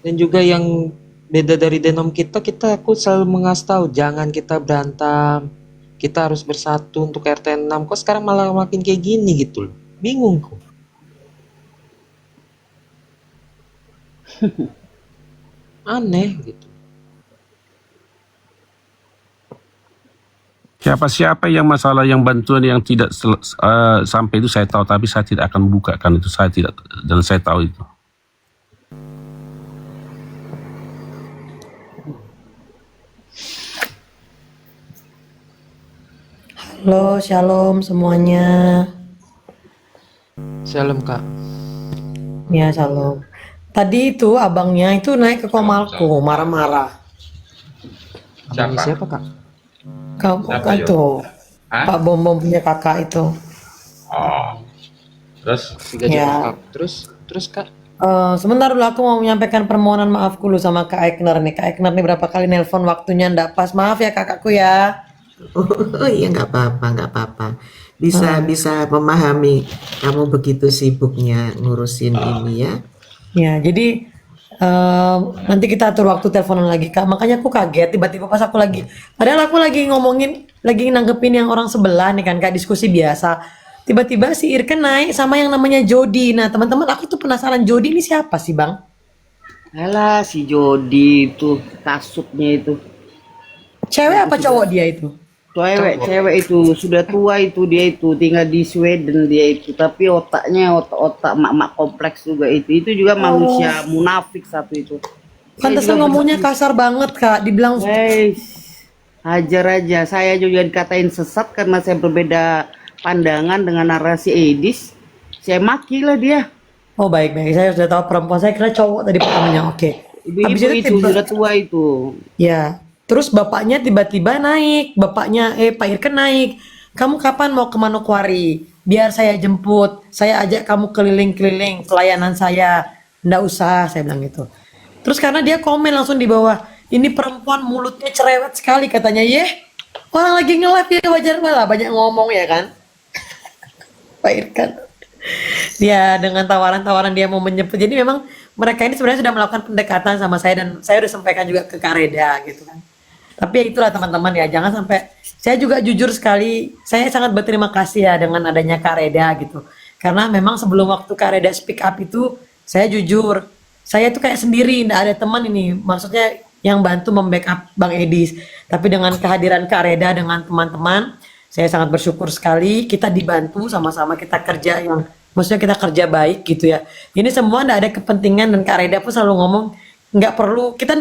Dan juga yang beda dari denom kita aku selalu mengasih tahu jangan kita berantem, kita harus bersatu untuk RT 6. Kok sekarang malah makin kayak gini gitu loh. Bingung kok. Aneh gitu. Siapa-siapa yang masalah yang bantuan yang tidak sampai itu saya tahu, tapi saya tidak akan bukakan itu, saya tidak, dan saya tahu itu. Halo, shalom semuanya. Shalom Kak. Ya, shalom. Tadi itu abangnya itu naik ke komalku, marah-marah. Abangnya siapa Kak? Kamu Siapa, kan Yo? tuh, Hah? Pak Bom Bom punya kakak itu. Oh. Terus Si gajah Ya. Kak. Terus Kak. Sebentar dulu aku mau menyampaikan permohonan maaf dulu sama Kak Ekner nih. Kak Ekner nih berapa kali nelpon waktunya ndak pas. Maaf ya kakakku ya. Oh iya, nggak apa-apa. Bisa memahami kamu begitu sibuknya ngurusin ini ya. Ya, jadi nanti kita atur waktu teleponan lagi Kak. Makanya aku kaget tiba-tiba pas aku padahal aku lagi lagi nanggepin yang orang sebelah nih kan Kak, diskusi biasa. Tiba-tiba si Irken naik sama yang namanya Jody. Nah, teman-teman aku tuh penasaran Jody ini siapa sih, Bang? Alah si Jody itu kasutnya itu. Cewek apa cowok dia itu? Cewek itu sudah tua itu, dia itu tinggal di Sweden dia itu, tapi otaknya otak mak-mak kompleks juga itu juga manusia munafik satu itu. Pantesan ngomongnya kasar banget Kak, dibilang Hajar aja, saya juga dikatain sesat karena saya berbeda pandangan dengan narasi Edis. Saya maki lah dia. oh baik-baik, saya sudah tahu perempuan, saya kira cowok tadi pertamanya. Oke. Habis Ibu-ibu itu tiba- sudah tua itu. Ya, terus bapaknya tiba-tiba naik, Pak Irken naik. Kamu kapan mau ke Manokwari? Biar saya jemput, saya ajak kamu keliling-keliling pelayanan saya. Nggak usah, saya bilang gitu. Terus karena dia komen langsung di bawah, ini perempuan mulutnya cerewet sekali katanya. Orang lagi nge-live ya wajar malah banyak ngomong ya kan. Pak Irken. Dia dengan tawaran-tawaran dia mau menjemput. Jadi memang mereka ini sebenarnya sudah melakukan pendekatan sama saya dan saya udah sampaikan juga ke Kak Reda gitu kan. Tapi ya itulah teman-teman ya, jangan sampai, saya juga jujur sekali, saya sangat berterima kasih ya dengan adanya Kak Reda gitu. Karena memang sebelum waktu Kak Reda speak up itu, saya jujur, saya tuh kayak sendiri, nggak ada teman ini, maksudnya yang bantu membackup Bang Edis. Tapi dengan kehadiran Kak Reda dengan teman-teman, saya sangat bersyukur sekali, kita dibantu sama-sama, kita kerja yang, maksudnya kita kerja baik gitu ya. Ini semua nggak ada kepentingan dan Kak Reda pun selalu ngomong, kita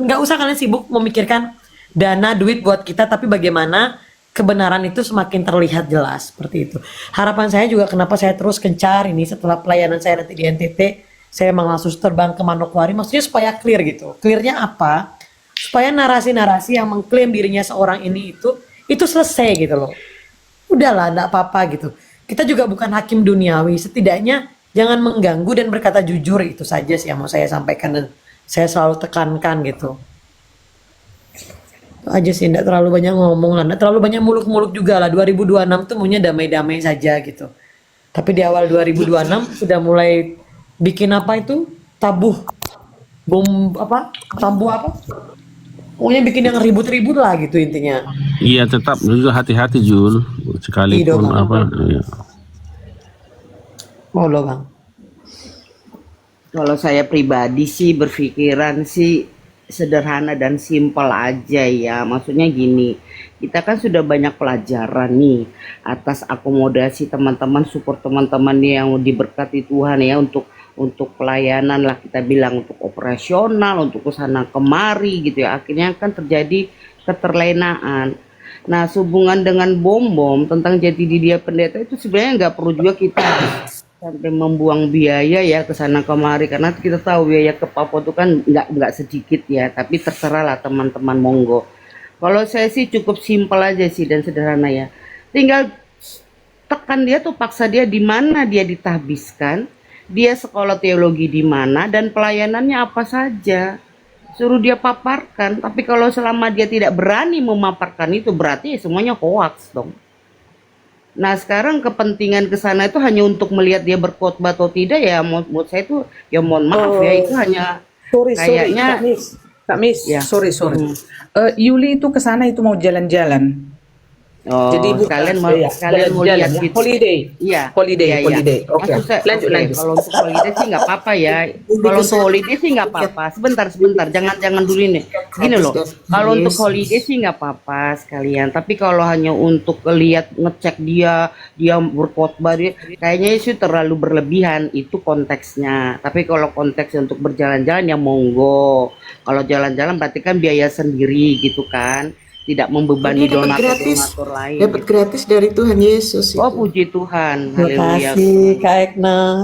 nggak usah kalian sibuk memikirkan dana duit buat kita, tapi bagaimana kebenaran itu semakin terlihat jelas seperti itu. Harapan saya juga kenapa saya terus kencar ini setelah pelayanan saya nanti di NTT, saya memang langsung terbang ke Manokwari, maksudnya supaya clear gitu. Clearnya apa? Supaya narasi-narasi yang mengklaim dirinya seorang ini itu selesai gitu loh. Udahlah, enggak apa-apa gitu. Kita juga bukan hakim duniawi, setidaknya jangan mengganggu dan berkata jujur, itu saja sih yang mau saya sampaikan dan saya selalu tekankan gitu. Itu aja sih, enggak terlalu banyak ngomong lah, enggak terlalu banyak muluk-muluk juga lah. 2026 tuh maunya damai-damai saja gitu. Tapi di awal 2026 sudah mulai bikin apa itu? Tabuh pokoknya bikin yang ribut-ribut lah gitu intinya. Iya, tetap juga hati-hati Jul, sekalipun Bang. apa. Iya. Mau lo Bang. Kalau saya pribadi sih berpikiran sih sederhana dan simpel aja ya. Maksudnya gini, kita kan sudah banyak pelajaran nih atas akomodasi teman-teman, support teman-teman yang diberkati Tuhan ya untuk pelayanan lah, kita bilang untuk operasional, untuk kesana kemari gitu ya. Akhirnya kan terjadi keterlenaan. Nah, sehubungan dengan bom tentang jati diri dia pendeta itu sebenarnya nggak perlu juga kita sampai membuang biaya ya ke sana kemari, karena kita tahu biaya ke Papua itu kan nggak sedikit ya. Tapi terserah lah teman-teman, monggo. Kalau saya sih cukup simpel aja sih dan sederhana ya. Tinggal tekan dia tuh, paksa dia di mana dia ditahbiskan, dia sekolah teologi di mana dan pelayanannya apa saja. Suruh dia paparkan. Tapi kalau selama dia tidak berani memaparkan itu, berarti semuanya hoax dong. Nah, sekarang kepentingan ke sana itu hanya untuk melihat dia berkhotbah atau tidak ya. Menurut saya itu ya mohon maaf ya, itu hanya kayaknya Kak Miss, ya. sorry. Yuli itu ke sana itu mau jalan-jalan. Oh, Jadi bukan sekalian mau ya, sekalian mau jalan-jalan lihat ya. gitu. Holiday. Iya, Holiday, iya, iya. holiday. Oke. Maksud saya, Lanjut, oke, lanjut. kalau untuk holiday sih nggak apa-apa ya. Lebih Kalau ke untuk holiday sih nggak apa-apa. Sebentar, sebentar, jangan dulu ini. Gini loh, gratis kalau dari untuk Yesus. holiday sih nggak apa-apa sekalian. Tapi kalau hanya untuk lihat ngecek dia berkhotbah dia, kayaknya sih terlalu berlebihan itu konteksnya. Tapi kalau konteksnya untuk berjalan-jalan ya monggo. Kalau jalan-jalan berarti kan biaya sendiri gitu kan. Tidak Oh, membebani dia dapat gratis, donatur lain dapat gitu. gratis dari Tuhan Yesus Oh itu. puji Tuhan, Terima haleluya. kasih Kak Eknar.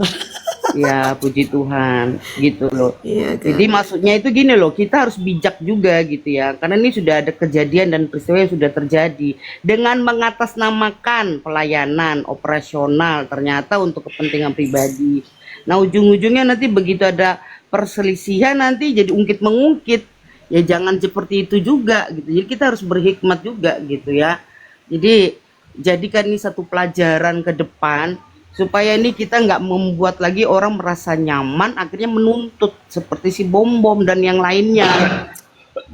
Ya puji Tuhan, gitu loh. Iya Jadi kan. maksudnya itu gini loh, kita harus bijak juga gitu ya. Karena ini sudah ada kejadian dan peristiwa yang sudah terjadi. Dengan mengatasnamakan pelayanan operasional ternyata untuk kepentingan pribadi. Nah ujung-ujungnya nanti begitu ada perselisihan nanti jadi ungkit-mengungkit. Ya jangan seperti itu juga gitu. Jadi kita harus berhikmat juga gitu ya. Jadi jadikan ini satu pelajaran ke depan supaya ini kita nggak membuat lagi orang merasa nyaman akhirnya menuntut seperti si Bom-Bom dan yang lainnya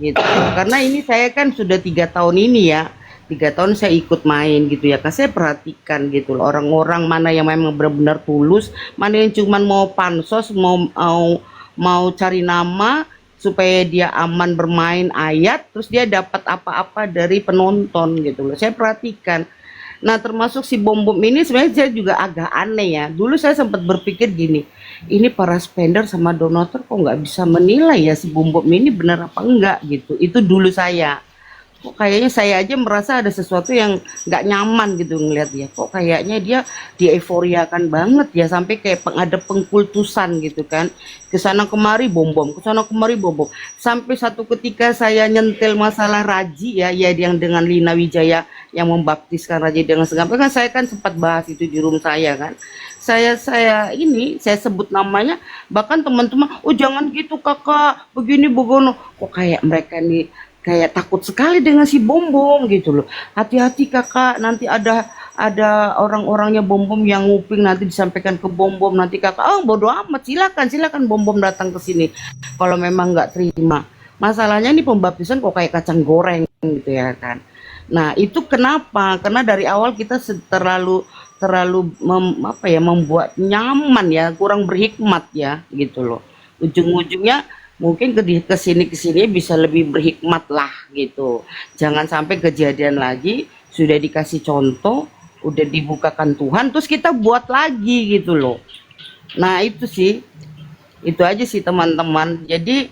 gitu. Karena ini saya kan sudah 3 tahun ini ya, 3 tahun saya ikut main gitu ya. Kan saya perhatikan gitu loh orang-orang mana yang memang benar-benar tulus, mana yang cuman mau pansos, mau cari nama supaya dia aman bermain ayat, terus dia dapat apa-apa dari penonton gitu loh. Saya perhatikan. Nah termasuk si Bom-Bom ini sebenarnya saya juga agak aneh ya. Dulu saya sempat berpikir gini, ini para spender sama donatur kok nggak bisa menilai ya si Bom-Bom ini benar apa enggak gitu. Itu dulu saya. Kok kayaknya saya aja merasa ada sesuatu yang nggak nyaman gitu ngelihat dia. Kok kayaknya dia dieuforiakan banget ya sampai kayak ada pengkultusan gitu kan. Kesana kemari Bom-Bom, kesana kemari Bom-Bom. Sampai satu ketika saya nyentil masalah Raji ya yang dengan Lina Wijaya yang membaptiskan Raji dengan segala kan saya kan sempat bahas itu di room saya kan. Saya sebut namanya, bahkan teman-teman, oh jangan gitu kakak, begini begono. Kok kayak mereka nih kayak takut sekali dengan si Bom-Bom gitu loh. Hati-hati kakak, nanti ada orang-orangnya Bom-Bom yang nguping nanti disampaikan ke Bom-Bom, nanti kakak bodo amat, silakan Bom-Bom datang ke sini kalau memang nggak terima. Masalahnya ini pembaptisan kok kayak kacang goreng gitu ya kan. Nah itu kenapa? Karena dari awal kita terlalu membuat nyaman ya, kurang berhikmat ya gitu loh. Ujung-ujungnya mungkin ke sini bisa lebih berhikmat lah gitu. Jangan sampai kejadian lagi, sudah dikasih contoh, udah dibukakan Tuhan, terus kita buat lagi gitu loh. Nah itu sih, itu aja sih teman-teman. Jadi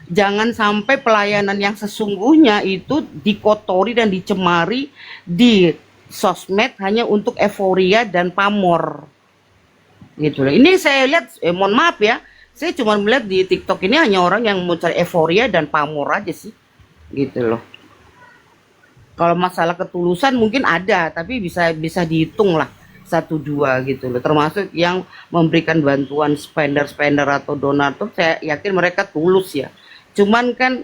jangan sampai pelayanan yang sesungguhnya itu dikotori dan dicemari di sosmed hanya untuk euforia dan pamor gitu loh. Ini saya lihat, mohon maaf ya, saya cuma melihat di TikTok ini hanya orang yang mau cari euforia dan pamor aja sih gitu loh. Kalau masalah ketulusan mungkin ada, tapi bisa dihitung lah 1-2 gitu loh. Termasuk yang memberikan bantuan spender atau donatur, saya yakin mereka tulus ya. Cuman kan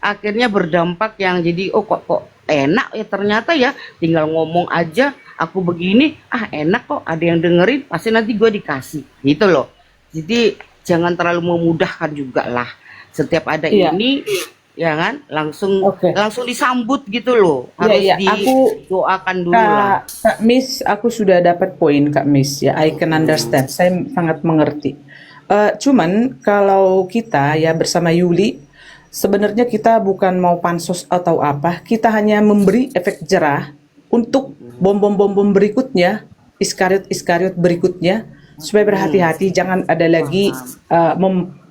akhirnya berdampak yang jadi kok enak ya, ternyata ya tinggal ngomong aja aku begini, enak kok, ada yang dengerin, pasti nanti gue dikasih gitu loh. Jadi jangan terlalu memudahkan juga lah. Setiap ada ini ya kan langsung disambut gitu loh. Harus didoakan dulu lah. Kak Miss, aku sudah dapat poin Kak Miss ya. I can understand. Saya sangat mengerti. Cuman kalau kita ya bersama Yuli, sebenarnya kita bukan mau pansos atau apa. Kita hanya memberi efek jerah untuk bom-bom berikutnya, iskariot berikutnya, supaya berhati-hati, jangan ada lagi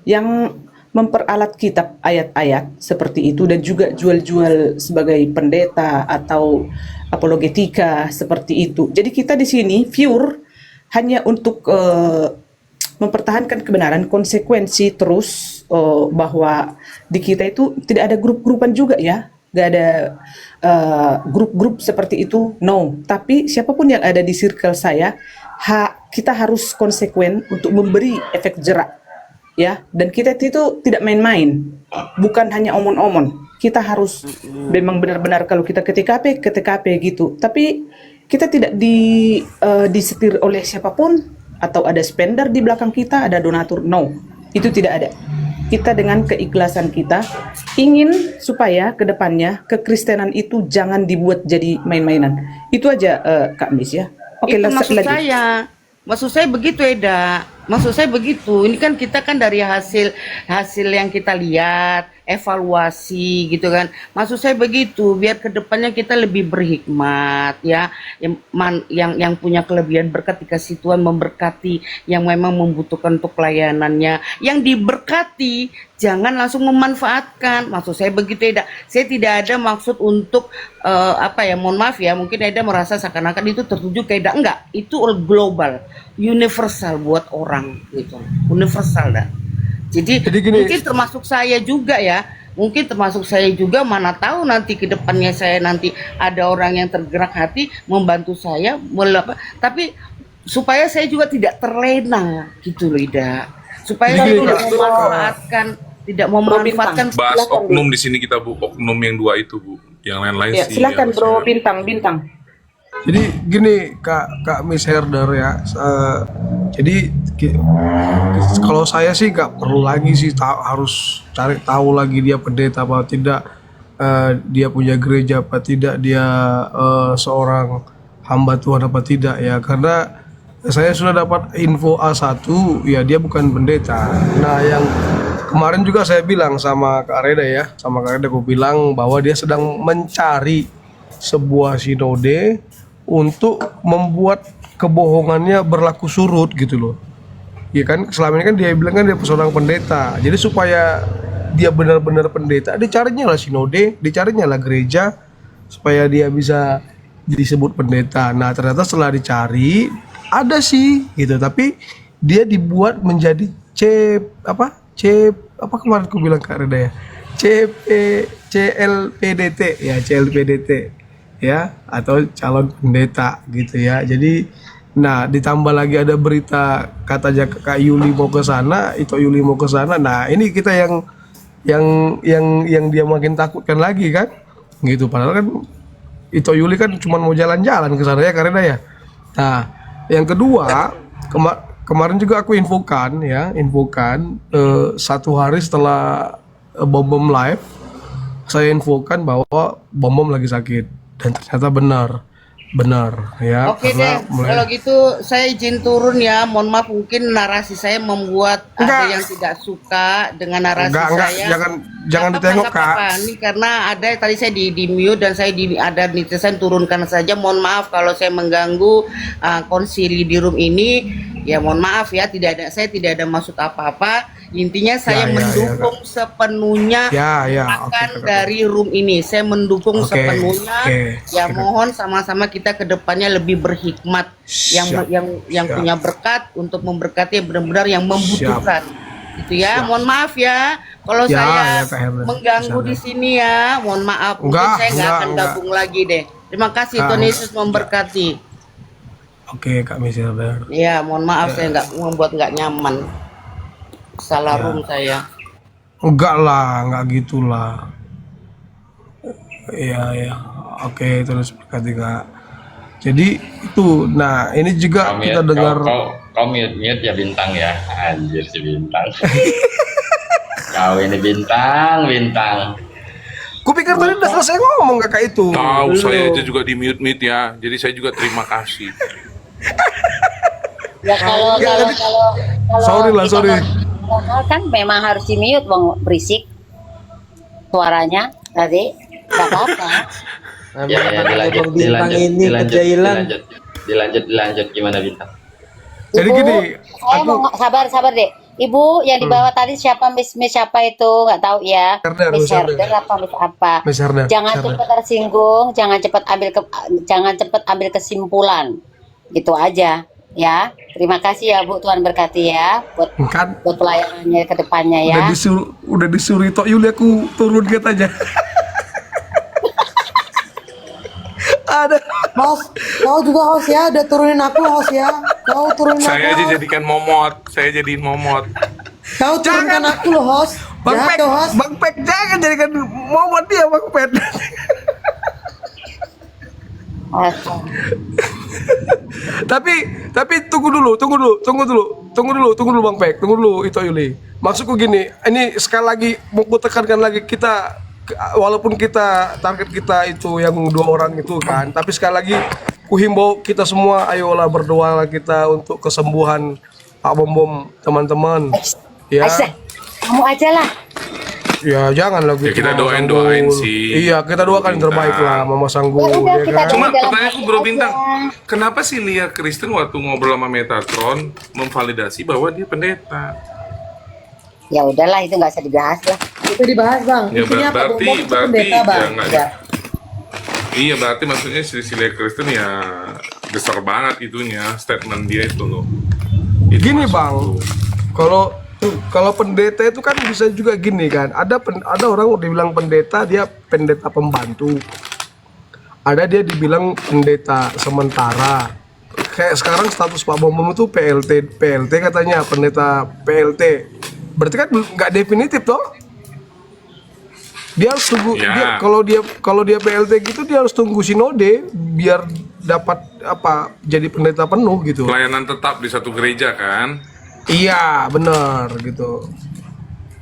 yang memperalat kitab ayat-ayat seperti itu dan juga jual-jual sebagai pendeta atau apologetika seperti itu. Jadi kita di sini pure hanya untuk mempertahankan kebenaran, konsekuensi terus bahwa di kita itu tidak ada grup-grupan juga ya, gak ada grup-grup seperti itu, no. Tapi siapapun yang ada di circle saya, kita harus konsekuen untuk memberi efek jerak ya, dan kita itu tidak main-main, bukan hanya omon-omon. Kita harus memang benar-benar kalau kita ke TKP gitu, tapi kita tidak disetir oleh siapapun atau ada spender di belakang kita, ada donatur, no, itu tidak ada. kita dengan keikhlasan kita ingin supaya kedepannya kekristenan itu jangan dibuat jadi main-mainan. Itu aja Kak Miss ya. Oke, Itu maksud lanjut. maksud saya begitu Eda. Maksud saya begitu. Ini kan kita kan dari hasil yang kita lihat, evaluasi gitu kan. Maksud saya begitu, biar kedepannya kita lebih berhikmat ya. Yang punya kelebihan berkat dikasih Tuhan memberkati, yang memang membutuhkan untuk pelayanannya, yang diberkati jangan langsung memanfaatkan. Maksud saya begitu Eda. Saya tidak ada maksud untuk mohon maaf ya, mungkin Eda merasa seakan-akan itu tertuju ke Eda. Enggak, itu global, universal buat orang gitu. Universal dah. Jadi gini, mungkin termasuk saya juga ya. Mungkin termasuk saya juga, mana tahu nanti ke depannya saya nanti ada orang yang tergerak hati membantu saya tapi supaya saya juga tidak terlena gitu loh Ida. Supaya saya tidak memanfaatkan Bahas oknum di sini kita Bu, oknum yang dua itu Bu. Yang lain-lain Ya, sih. silakan harusnya. Bro Bintang. Jadi gini Kak Miss Herder ya, jadi kalau saya sih nggak perlu lagi sih harus cari tahu lagi dia pendeta apa tidak, dia punya gereja apa tidak, dia seorang hamba Tuhan apa tidak ya, karena saya sudah dapat info A1 ya dia bukan pendeta. Nah yang kemarin juga saya bilang sama Kak Reda ya, gue bilang bahwa dia sedang mencari sebuah sinode untuk membuat kebohongannya berlaku surut gitu loh. Ya kan selama ini kan dia bilang kan dia seorang pendeta. Jadi supaya dia benar-benar pendeta, dicarinya lah sinode, dicarinya lah gereja supaya dia bisa disebut pendeta. Nah, ternyata setelah dicari ada sih gitu, tapi dia dibuat menjadi apa kemarin aku bilang Kak Reda ya? CLPDT ya, CLPDT. Ya, atau calon pendeta gitu ya. Jadi nah ditambah lagi ada berita katanya Kak Yuli mau ke sana, itu Yuli mau ke sana. Nah, ini kita yang dia makin takutkan lagi kan. Gitu padahal kan itu Yuli kan cuma mau jalan-jalan ke sana ya karena ya. Nah, yang kedua kemarin juga aku infokan satu hari setelah Bom live saya infokan bahwa Bom lagi sakit. Dan ternyata benar ya. Oke deh, kalau gitu saya izin turun ya. Mohon maaf mungkin narasi saya membuat ada yang tidak suka dengan narasi saya. Jangan ditengok Kak. Ini karena ada tadi saya di mute dan saya ada netizen turunkan saja. Mohon maaf kalau saya mengganggu konsili di room ini. Ya mohon maaf ya, saya tidak ada maksud apa-apa. Intinya saya mendukung sepenuhnya dari room ini. Saya mendukung sepenuhnya. Mohon sama-sama kita ke depannya lebih berhikmat, yang punya berkat untuk memberkati yang benar-benar yang membutuhkan. Gitu ya. Mohon maaf ya kalau saya mengganggu di sini ya. Mohon maaf. Mungkin saya nggak akan gabung lagi deh. Terima kasih, Tuhan Yesus memberkati. Oke, Kak Michelle. Ya, mohon maaf saya membuat nggak nyaman. Salah room saya. Enggak lah, enggak gitulah. Iya. Oke, terus berkati Kak. Jadi itu, nah ini juga kita dengar. Kau mute ya Bintang ya, anjir si Bintang. Kau ini bintang. Kupikir tadi udah selesai ngomong Kakak itu. Tahu saya aja juga di mute ya, jadi saya juga terima kasih. Ya kalau sorry. Kan memang harus di mute bang, berisik suaranya tadi nggak apa-apa. Dilanjut gimana Bintang? Jadi Ibu, gini, saya mau sabar deh. Ibu yang di bawah tadi siapa Miss siapa itu nggak tahu ya. Miss Herder apa Miss apa? Jangan cepat tersinggung, jangan cepat ambil kesimpulan. Gitu aja ya. Terima kasih ya Bu, Tuhan berkati ya buat pelayanannya ke depannya ya. Udah disuruh Tok Yuli aku turun gitu aja. Ada host, kau juga host ya, udah turunin aku host ya. Kau turunin Saya aku. aja jadikan momot, saya jadiin momot. Kau turunkan aku loh host. Bang Pek jangan jadikan momot dia Bang Pek. tapi tunggu dulu. tunggu dulu Bang Pek, tunggu dulu itu Yuli. Maksudku gini, ini sekali lagi mau ku tekankan lagi, kita walaupun kita target kita itu yang 2 orang itu kan, tapi sekali lagi ku himbau kita semua, ayolah berdoa kita untuk kesembuhan Pak Bom teman-teman. Ya. Aisyah, kamu aja lah. Ya janganlah Ya gitu. kita doain sih. Iya, kita doakan yang terbaik lah Mama Sanggul. Ya udah, Ya kita kan? Cuma dalam pertanyaanku hati Bro aja. Bintang, kenapa sih Lia Kristen waktu ngobrol sama Metatron memvalidasi bahwa dia pendeta? Ya udahlah, itu nggak usah dibahas lah. Itu dibahas bang. Ya Intinya Pak berarti Bom itu pendeta bang. ya nggak- Ya. Iya berarti maksudnya si Lia Kristen ya besar banget itunya statement dia itu loh. Itu Gini maksudku. Bang, kalau pendeta itu kan bisa juga gini kan. Ada orang dibilang pendeta, dia pendeta pembantu. Ada dia dibilang pendeta sementara. Kayak sekarang status Pak Bom itu PLT katanya, pendeta PLT. Berarti kan nggak definitif toh? Dia harus tunggu. Ya. Kalau dia PLT gitu, dia harus tunggu sinode biar dapat jadi pendeta penuh gitu. Pelayanan tetap di satu gereja kan? Iya benar gitu.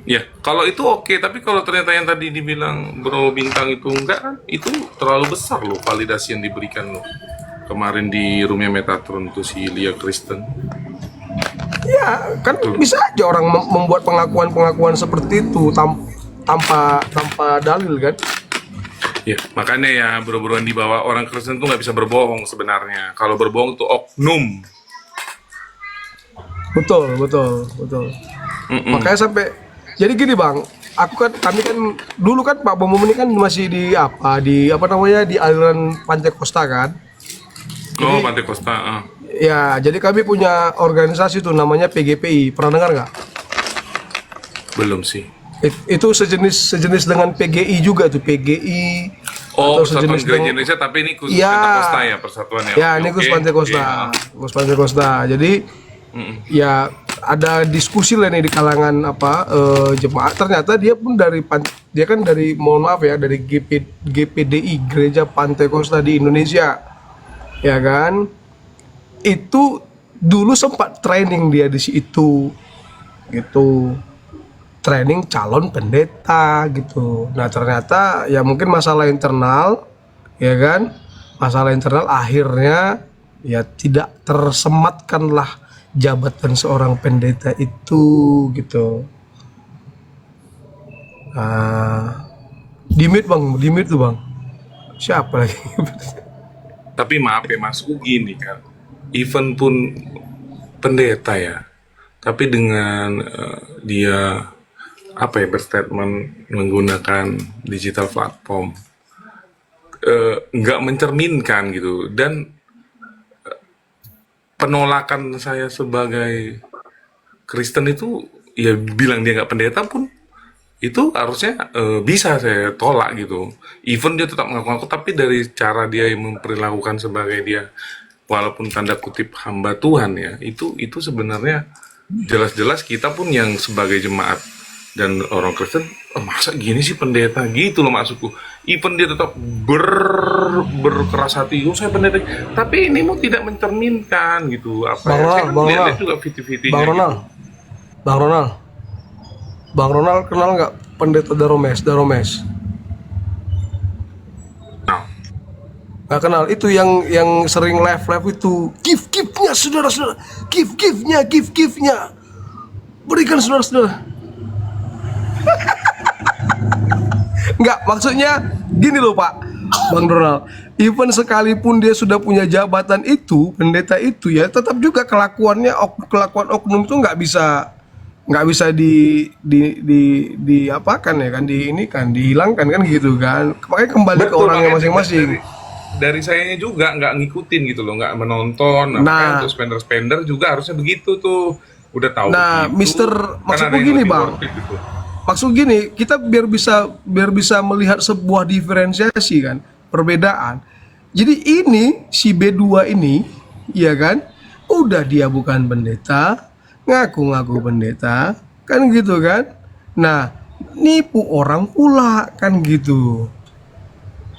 Ya, kalau itu oke, tapi kalau ternyata yang tadi dibilang Bro Bintang itu enggak kan, itu terlalu besar loh validasi yang diberikan loh. Kemarin di roomnya Metatron itu si Lia Kristen. Ya kan bisa aja orang membuat pengakuan seperti itu tanpa dalil kan. Ya, makanya ya bro-bro yang di bawah, orang Kristen tuh nggak bisa berbohong sebenarnya. Kalau berbohong itu oknum. Betul. Makanya sampai jadi gini Bang, kami kan dulu kan Pak Bom ini kan masih di aliran Pantekosta kan. Oh, Pantai Costa. Ya, jadi kami punya organisasi tuh namanya PGPI. Pernah dengar nggak? Belum sih. Itu sejenis dengan PGI juga tuh, PGI. Oh, atau Persatuan sejenis Gereja dengan- Indonesia, tapi ini khusus Ya. Pentakosta ya, persatuan ya. Ya, Oke, ini khusus oke. Pantekosta. Iya. Khusus Pantekosta. Jadi ya ada diskusi lah nih di kalangan jemaat. Ternyata dia pun dia kan dari, mohon maaf ya, dari GPDI, Gereja Pantekosta di Indonesia. Ya kan? Itu dulu sempat training dia di situ. Gitu. Training calon pendeta gitu. Nah, ternyata ya mungkin masalah internal, ya kan? Masalah internal akhirnya ya tidak tersematkanlah jabatan seorang pendeta itu gitu. Dimit tuh Bang. Siapa lagi? Tapi maaf ya masku gini kan, even pun pendeta ya, tapi dengan dia berstatement menggunakan digital platform, nggak mencerminkan gitu, dan penolakan saya sebagai Kristen itu ya bilang dia nggak pendeta pun itu harusnya bisa saya tolak gitu. Even dia tetap mengaku-ngaku, tapi dari cara dia yang memperlakukan sebagai dia walaupun tanda kutip hamba Tuhan ya, itu sebenarnya jelas-jelas kita pun yang sebagai jemaat dan orang Kristen, masa gini sih pendeta gitu loh maksudku. Even dia tetap berkeras hati, saya pendeta, tapi ini mau tidak mencerminkan gitu apa Bang ya. Saya Ronald, Bang lihat Ronald. juga fiti-fitinya Bang gitu. Ronald. Bang Ronald kenal nggak pendeta Daromes? Nah, Nggak kenal. Itu yang sering live itu. Gift-giftnya saudara-saudara. Gift-giftnya. Berikan saudara-saudara. Nggak, maksudnya gini loh Pak Bang Donald. Even sekalipun dia sudah punya jabatan itu, pendeta itu ya, tetap juga kelakuan oknum itu nggak bisa diapakan ya kan, dihilangkan kan gitu kan. Makanya kembali ke betul, orangnya makanya masing-masing. dari sayanya juga nggak ngikutin gitu loh, nggak menonton. Makanya untuk spender juga harusnya begitu tuh, udah tahu Nah, begitu, maksudku ada yang gini lebih Bang. worth it gitu. Maksud gini, kita biar bisa melihat sebuah diferensiasi kan, perbedaan. Jadi ini si B2 ini, ya kan, udah dia bukan pendeta, ngaku-ngaku pendeta, kan gitu kan. Nah, nipu orang pula kan gitu.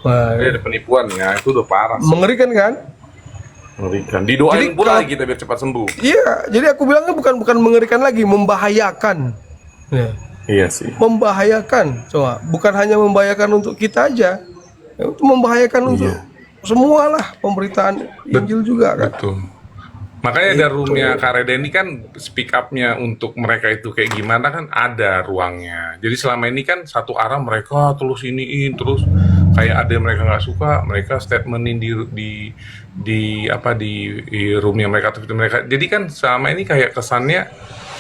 Wah, Ada penipuan ya, itu udah parah sih. mengerikan kan? Mengerikan. Didoain Jadi pula kalau- lagi kita biar cepat sembuh. Iya, jadi aku bilangnya bukan mengerikan lagi, membahayakan. Ya. Iya sih. Membahayakan, coba. Bukan hanya membahayakan untuk kita aja, itu membahayakan untuk Iya. semualah pemberitaan Injil juga kan. Betul. Makanya ada roomnya Kak Reda ini kan speak up-nya untuk mereka itu kayak gimana kan ada ruangnya. Jadi selama ini kan satu arah mereka terus iniin terus kayak ada yang mereka nggak suka mereka statementin di roomnya mereka atau mereka. Jadi kan selama ini kayak kesannya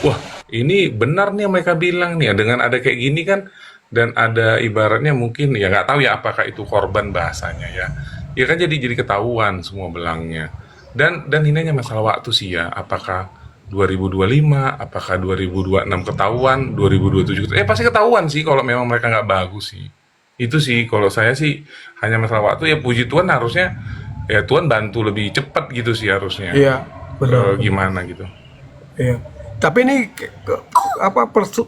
wah ini benar nih yang mereka bilang nih dengan ada kayak gini kan dan ada ibaratnya mungkin ya nggak tahu ya apakah itu korban bahasanya ya kan jadi ketahuan semua belangnya. Dan ini hanya masalah waktu sih ya, apakah 2025, apakah 2026 ketahuan, 2027 pasti ketahuan sih kalau memang mereka nggak bagus sih. Itu sih kalau saya sih hanya masalah waktu ya puji Tuhan harusnya ya Tuhan bantu lebih cepat gitu sih harusnya. Iya, benar. Gimana gitu. Iya. Tapi ini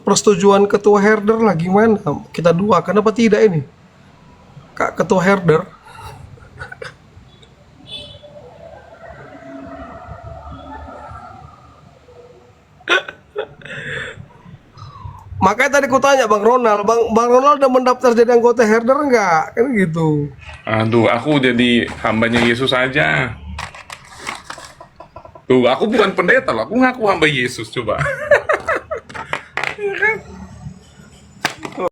persetujuan ketua herder lah gimana? Kita dua, kenapa tidak ini? Kak ketua herder. Makanya tadi ku tanya Bang Ronald, Bang Ronald udah mendaftar jadi anggota herder enggak? Kan gitu. Aduh, aku jadi hambanya Yesus aja. Tuh, aku bukan pendeta loh, aku ngaku hamba Yesus coba. Iya kan?